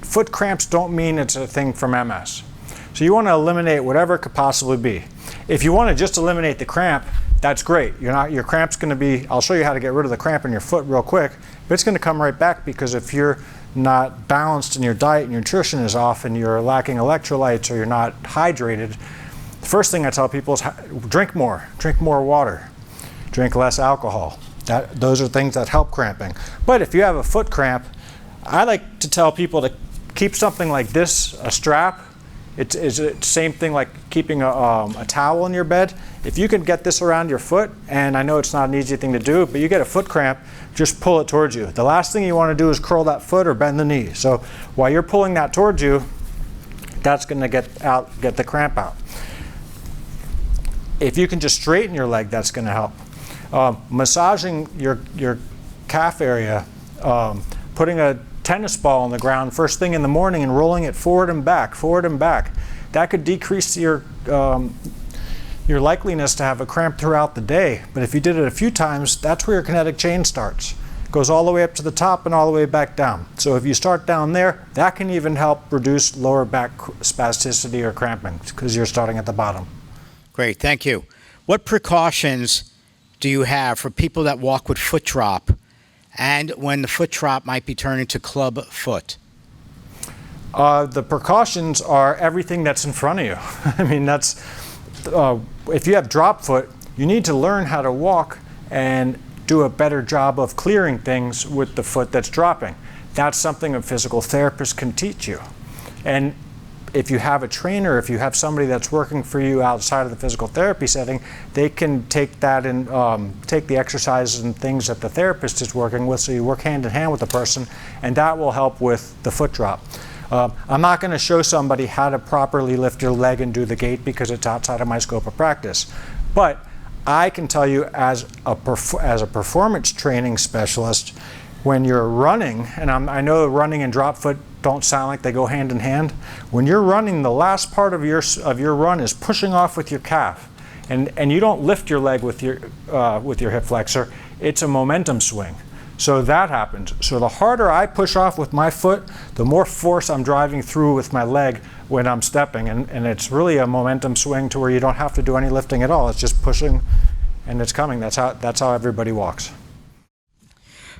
Foot cramps don't mean it's a thing from MS. So you want to eliminate whatever it could possibly be. If you want to just eliminate the cramp, that's great. Your cramp's going to be, I'll show you how to get rid of the cramp in your foot real quick, but it's going to come right back because if you're not balanced and your diet and your nutrition is off and you're lacking electrolytes or you're not hydrated, the first thing I tell people is drink more water, drink less alcohol. Those are things that help cramping. But if you have a foot cramp, I like to tell people to keep something like this, a strap. It's the same thing like keeping a towel in your bed. If you can get this around your foot, and I know it's not an easy thing to do, but you get a foot cramp, just pull it towards you. The last thing you want to do is curl that foot or bend the knee. So while you're pulling that towards you, that's going to get the cramp out. If you can just straighten your leg, that's going to help. Massaging your calf area, putting a tennis ball on the ground first thing in the morning and rolling it forward and back. That could decrease your likeliness to have a cramp throughout the day. But if you did it a few times, that's where your kinetic chain starts. It goes all the way up to the top and all the way back down. So if you start down there, that can even help reduce lower back spasticity or cramping because you're starting at the bottom. Great, thank you. What precautions do you have for people that walk with foot drop and when the foot drop might be turned into club foot? The precautions are everything that's in front of you. I mean, if you have drop foot, you need to learn how to walk and do a better job of clearing things with the foot that's dropping. That's something a physical therapist can teach you. And if you have a trainer, if you have somebody that's working for you outside of the physical therapy setting, they can take that and take the exercises and things that the therapist is working with, so you work hand in hand with the person, and that will help with the foot drop. I'm not going to show somebody how to properly lift your leg and do the gait because it's outside of my scope of practice. But I can tell you as a performance training specialist, when you're running, and I know running and drop foot don't sound like they go hand in hand. When you're running, the last part of your run is pushing off with your calf, and you don't lift your leg with your hip flexor. It's a momentum swing. So that happens. So the harder I push off with my foot, the more force I'm driving through with my leg when I'm stepping, and it's really a momentum swing to where you don't have to do any lifting at all. It's just pushing, and it's coming. That's how everybody walks.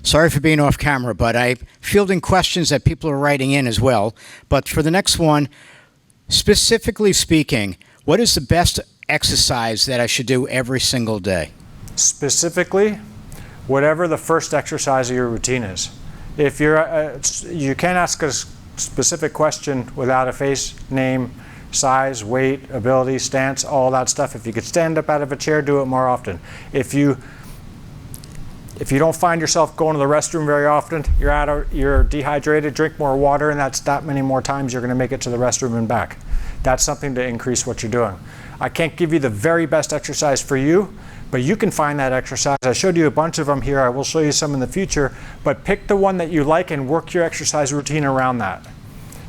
Sorry for being off camera, but I'm fielding questions that people are writing in as well. But for the next one, specifically speaking, what is the best exercise that I should do every single day? Specifically, whatever the first exercise of your routine is. If you can't ask a specific question without a face, name, size, weight, ability, stance, all that stuff. If you could stand up out of a chair, do it more often. If you don't find yourself going to the restroom very often, you're dehydrated, drink more water, and that's that many more times you're going to make it to the restroom and back. That's something to increase what you're doing. I can't give you the very best exercise for you, but you can find that exercise. I showed you a bunch of them here. I will show you some in the future, but pick the one that you like and work your exercise routine around that.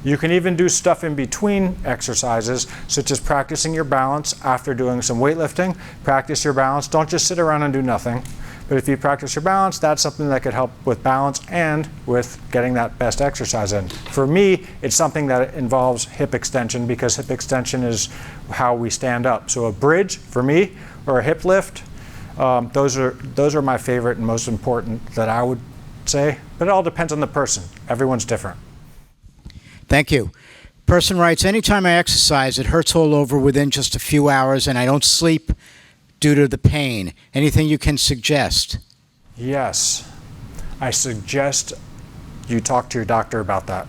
You can even do stuff in between exercises, such as practicing your balance after doing some weightlifting. Practice your balance. Don't just sit around and do nothing. But if you practice your balance, that's something that could help with balance and with getting that best exercise in. For me, it's something that involves hip extension because hip extension is how we stand up. So a bridge for me or a hip lift, those are my favorite and most important that I would say. But it all depends on the person. Everyone's different. Thank you. Person writes, anytime I exercise, it hurts all over within just a few hours and I don't sleep due to the pain. Anything you can suggest? Yes. I suggest you talk to your doctor about that.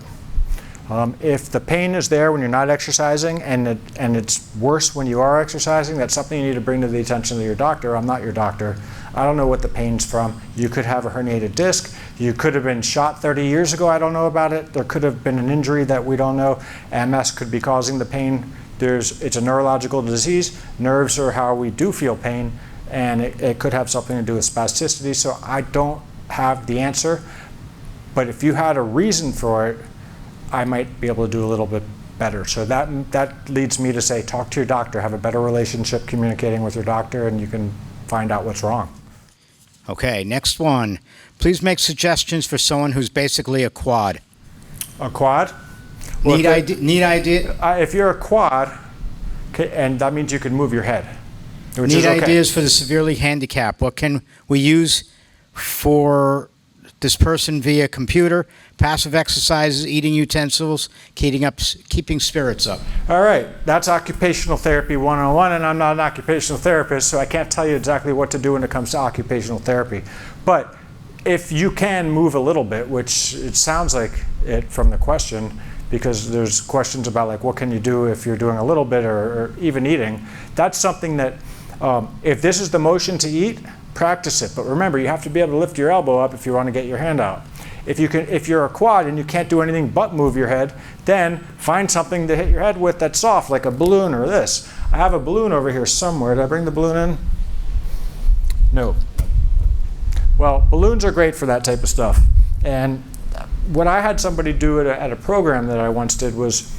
If the pain is there when you're not exercising and it's worse when you are exercising, that's something you need to bring to the attention of your doctor. I'm not your doctor. I don't know what the pain's from. You could have a herniated disc. You could have been shot 30 years ago. I don't know about it. There could have been an injury that we don't know. MS could be causing the pain. It's a neurological disease. Nerves are how we do feel pain, and it could have something to do with spasticity. So I don't have the answer, but if you had a reason for it, I might be able to do a little bit better. So that leads me to say, talk to your doctor, have a better relationship communicating with your doctor, and you can find out what's wrong. Okay, next one. Please make suggestions for someone who's basically a quad. A quad? Well, neat idea. If you're a quad, okay, and that means you can move your head. which Neat is okay. ideas for the severely handicapped. What can we use for this person via computer, passive exercises, eating utensils, keeping spirits up? All right, that's occupational therapy 101, and I'm not an occupational therapist, so I can't tell you exactly what to do when it comes to occupational therapy. But if you can move a little bit, which it sounds like it from the question, because there's questions about like what can you do if you're doing a little bit or even eating, that's something that if this is the motion to eat, practice it. But remember, you have to be able to lift your elbow up if you want to get your hand out. If you're a quad and you can't do anything but move your head, then find something to hit your head with that's soft, like a balloon or this. I have a balloon over here somewhere. Did I bring the balloon in? No. Well, balloons are great for that type of stuff. And what I had somebody do at a program that I once did was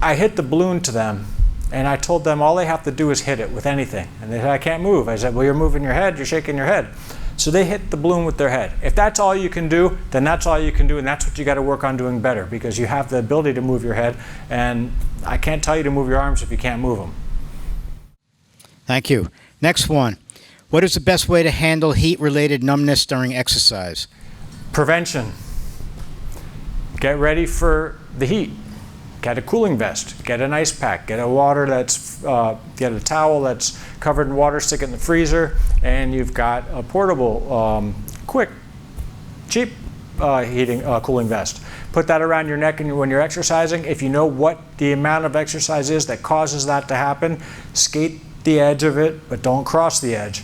I hit the balloon to them, and I told them all they have to do is hit it with anything. And they said, I can't move. I said, well, you're moving your head, you're shaking your head. So they hit the balloon with their head. If that's all you can do, then that's all you can do, and that's what you got to work on doing better, because you have the ability to move your head, and I can't tell you to move your arms if you can't move them. Thank you. Next one. What is the best way to handle heat-related numbness during exercise? Prevention. Get ready for the heat. Get a cooling vest. Get an ice pack. Get a water that's get a towel that's covered in water. Stick it in the freezer, and you've got a portable, quick, cheap cooling vest. Put that around your neck when you're exercising. If you know what the amount of exercise is that causes that to happen, skate the edge of it, but don't cross the edge.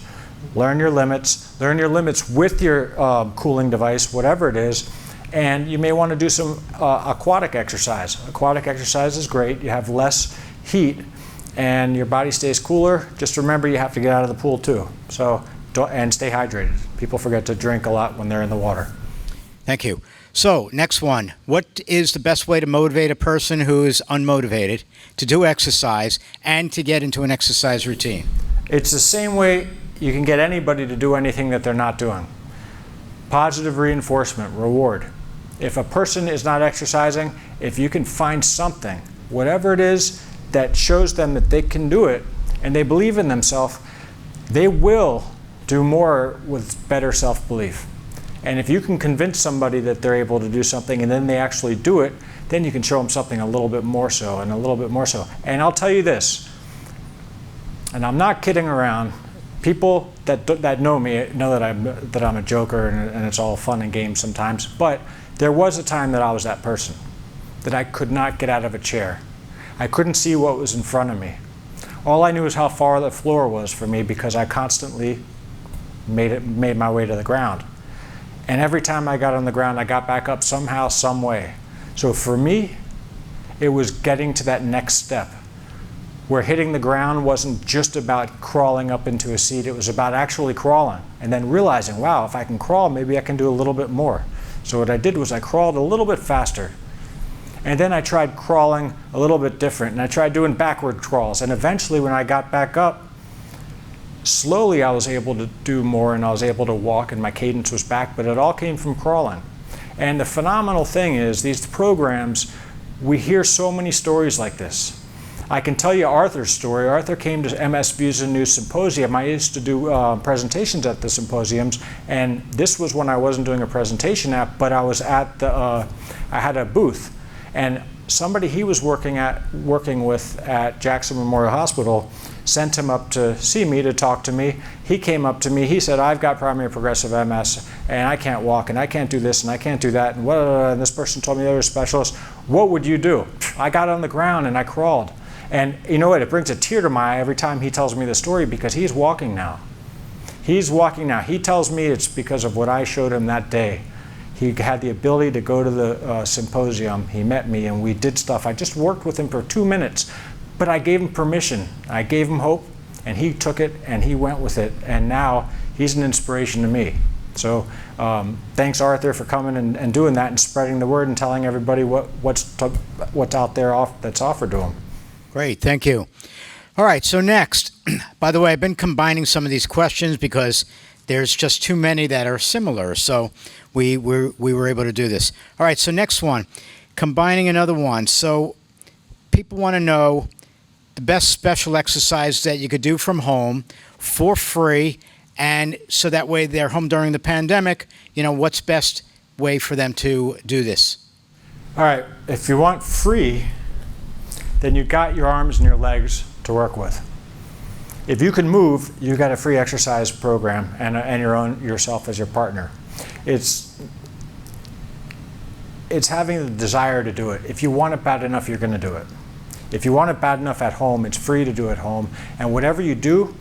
Learn your limits. Learn your limits with your cooling device, whatever it is. And you may want to do some aquatic exercise. Aquatic exercise is great. You have less heat and your body stays cooler. Just remember you have to get out of the pool too. So, and stay hydrated. People forget to drink a lot when they're in the water. Thank you. So, next one. What is the best way to motivate a person who is unmotivated to do exercise and to get into an exercise routine? It's the same way you can get anybody to do anything that they're not doing. Positive reinforcement, reward. If a person is not exercising, if you can find something, whatever it is, that shows them that they can do it and they believe in themselves, they will do more with better self-belief. And if you can convince somebody that they're able to do something and then they actually do it, then you can show them something a little bit more so and a little bit more so. And I'll tell you this, and I'm not kidding around, people that know me know that I'm a joker and it's all fun and games sometimes, but there was a time that I was that person, that I could not get out of a chair. I couldn't see what was in front of me. All I knew was how far the floor was for me because I constantly made my way to the ground. And every time I got on the ground, I got back up somehow, some way. So for me, it was getting to that next step, where hitting the ground wasn't just about crawling up into a seat, it was about actually crawling and then realizing, wow, if I can crawl, maybe I can do a little bit more. So what I did was I crawled a little bit faster. And then I tried crawling a little bit different, and I tried doing backward crawls. And eventually when I got back up, slowly I was able to do more and I was able to walk and my cadence was back, but it all came from crawling. And the phenomenal thing is, these programs, we hear so many stories like this. I can tell you Arthur's story. Arthur came to MS Views and News Symposium. I used to do presentations at the symposiums, and this was when I wasn't doing a presentation at, but I was at the, I had a booth, and somebody he was working with at Jackson Memorial Hospital sent him up to see me, to talk to me. He came up to me, he said, I've got primary progressive MS, and I can't walk, and I can't do this, and I can't do that, and this person told me they were a specialist. What would you do? I got on the ground and I crawled. And you know what, it brings a tear to my eye every time he tells me the story, because he's walking now. He's walking now. He tells me it's because of what I showed him that day. He had the ability to go to the symposium. He met me and we did stuff. I just worked with him for 2 minutes, but I gave him permission. I gave him hope, and he took it and he went with it. And now he's an inspiration to me. So thanks, Arthur, for coming and doing that and spreading the word and telling everybody what's out there that's offered to him. Great, thank you. All right, so next, by the way, I've been combining some of these questions because there's just too many that are similar, so we were able to do this. All right, so next one, combining another one. So people want to know, the best special exercise that you could do from home for free, and so that way they're home during the pandemic, what's best way for them to do this? All right, if you want free, then you got your arms and your legs to work with. If you can move, you got a free exercise program and yourself as your partner. It's having the desire to do it. If you want it bad enough, you're going to do it. If you want it bad enough at home, it's free to do at home. And whatever you do,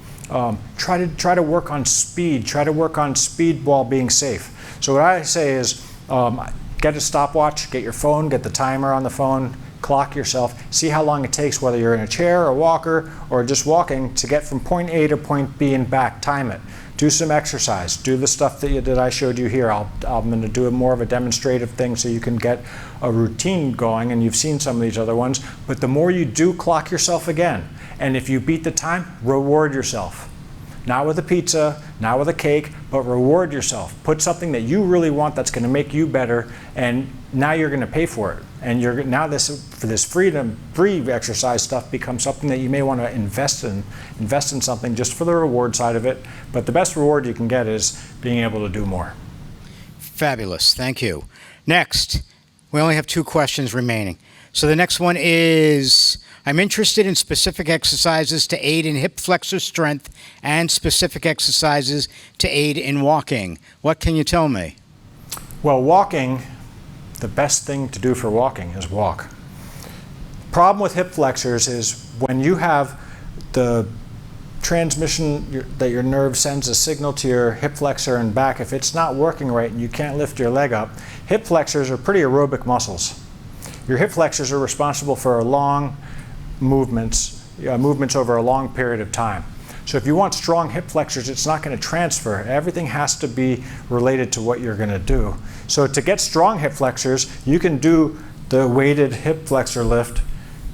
try to work on speed. Try to work on speed while being safe. So what I say is, get a stopwatch, get your phone, get the timer on the phone, clock yourself, see how long it takes, whether you're in a chair, a walker, or just walking, to get from point A to point B and back. Time it. Do some exercise. Do the stuff that I showed you here. I'm going to do more of a demonstrative thing so you can get a routine going, and you've seen some of these other ones. But the more you do, clock yourself again. And if you beat the time, reward yourself. Not with a pizza, not with a cake, but reward yourself. Put something that you really want that's going to make you better, and now you're going to pay for it. And now this free exercise stuff becomes something that you may want to invest in something just for the reward side of it. But the best reward you can get is being able to do more. Fabulous. Thank you. Next, we only have 2 questions remaining. So the next one is, I'm interested in specific exercises to aid in hip flexor strength and specific exercises to aid in walking. What can you tell me? Well, walking, the best thing to do for walking is walk. Problem with hip flexors is when you have the transmission that your nerve sends a signal to your hip flexor and back, if it's not working right and you can't lift your leg up, hip flexors are pretty aerobic muscles. Your hip flexors are responsible for long movements over a long period of time. So if you want strong hip flexors, it's not going to transfer. Everything has to be related to what you're going to do. So to get strong hip flexors, you can do the weighted hip flexor lift,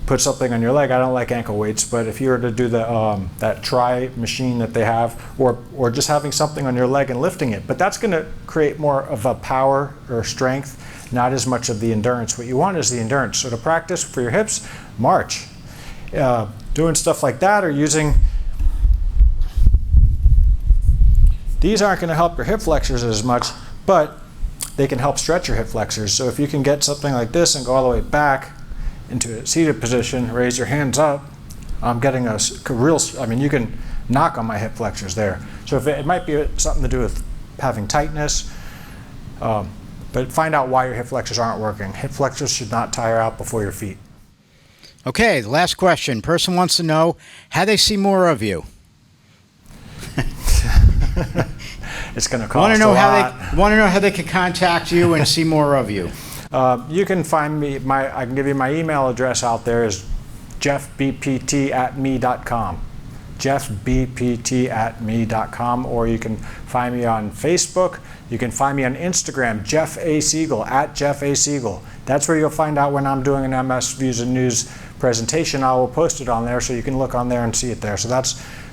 put something on your leg. I don't like ankle weights, but if you were to do that tri machine that they have, or just having something on your leg and lifting it, but that's going to create more of a power or strength, not as much of the endurance. What you want is the endurance. So to practice for your hips, march. Doing stuff like that, or using, these aren't going to help your hip flexors as much, but they can help stretch your hip flexors. So if you can get something like this and go all the way back into a seated position, raise your hands up, I'm getting a real, you can knock on my hip flexors there. So if it might be something to do with having tightness, but find out why your hip flexors aren't working. Hip flexors should not tire out before your feet. Okay, the last question. Person wants to know how they see more of you. It's going to cost a lot. Want to know how they can contact you and see more of you. You can find me. I can give you my email address out there is jeffbpt@me.com. jeffbpt@me.com, or you can find me on Facebook. You can find me on Instagram, Jeff A. Siegel, @Jeff A. Siegel. That's where you'll find out when I'm doing an MS Views and News presentation. I will post it on there, so you can look on there and see it there. So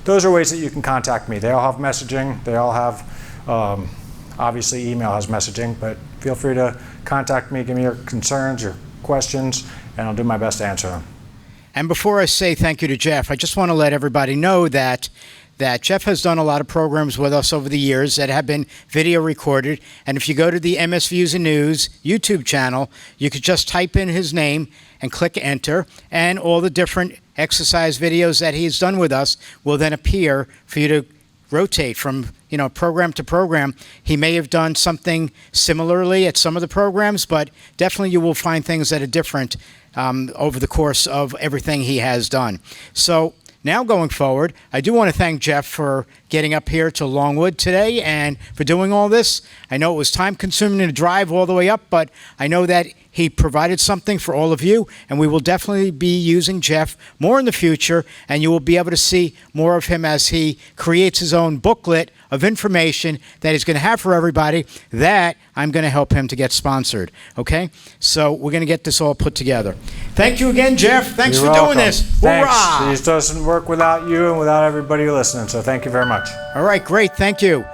those are ways that you can contact me. They all have messaging. They all have, obviously email has messaging, but feel free to contact me, give me your concerns, your questions, and I'll do my best to answer them. And before I say thank you to Jeff, I just want to let everybody know that Jeff has done a lot of programs with us over the years that have been video recorded. And if you go to the MS Views and News YouTube channel, you could just type in his name and click enter, and all the different exercise videos that he's done with us will then appear for you to rotate from program to program. He may have done something similarly at some of the programs, but definitely you will find things that are different over the course of everything he has done. So now going forward, I do want to thank Jeff for getting up here to Longwood today and for doing all this. I know it was time consuming to drive all the way up, but I know that he provided something for all of you, and we will definitely be using Jeff more in the future, and you will be able to see more of him as he creates his own booklet of information that he's going to have for everybody that I'm going to help him to get sponsored. Okay? So we're going to get this all put together. Thank you again, Jeff. Thanks for doing this. Thanks. Hoorah! This doesn't work without you and without everybody listening, so thank you very much. All right, great. Thank you.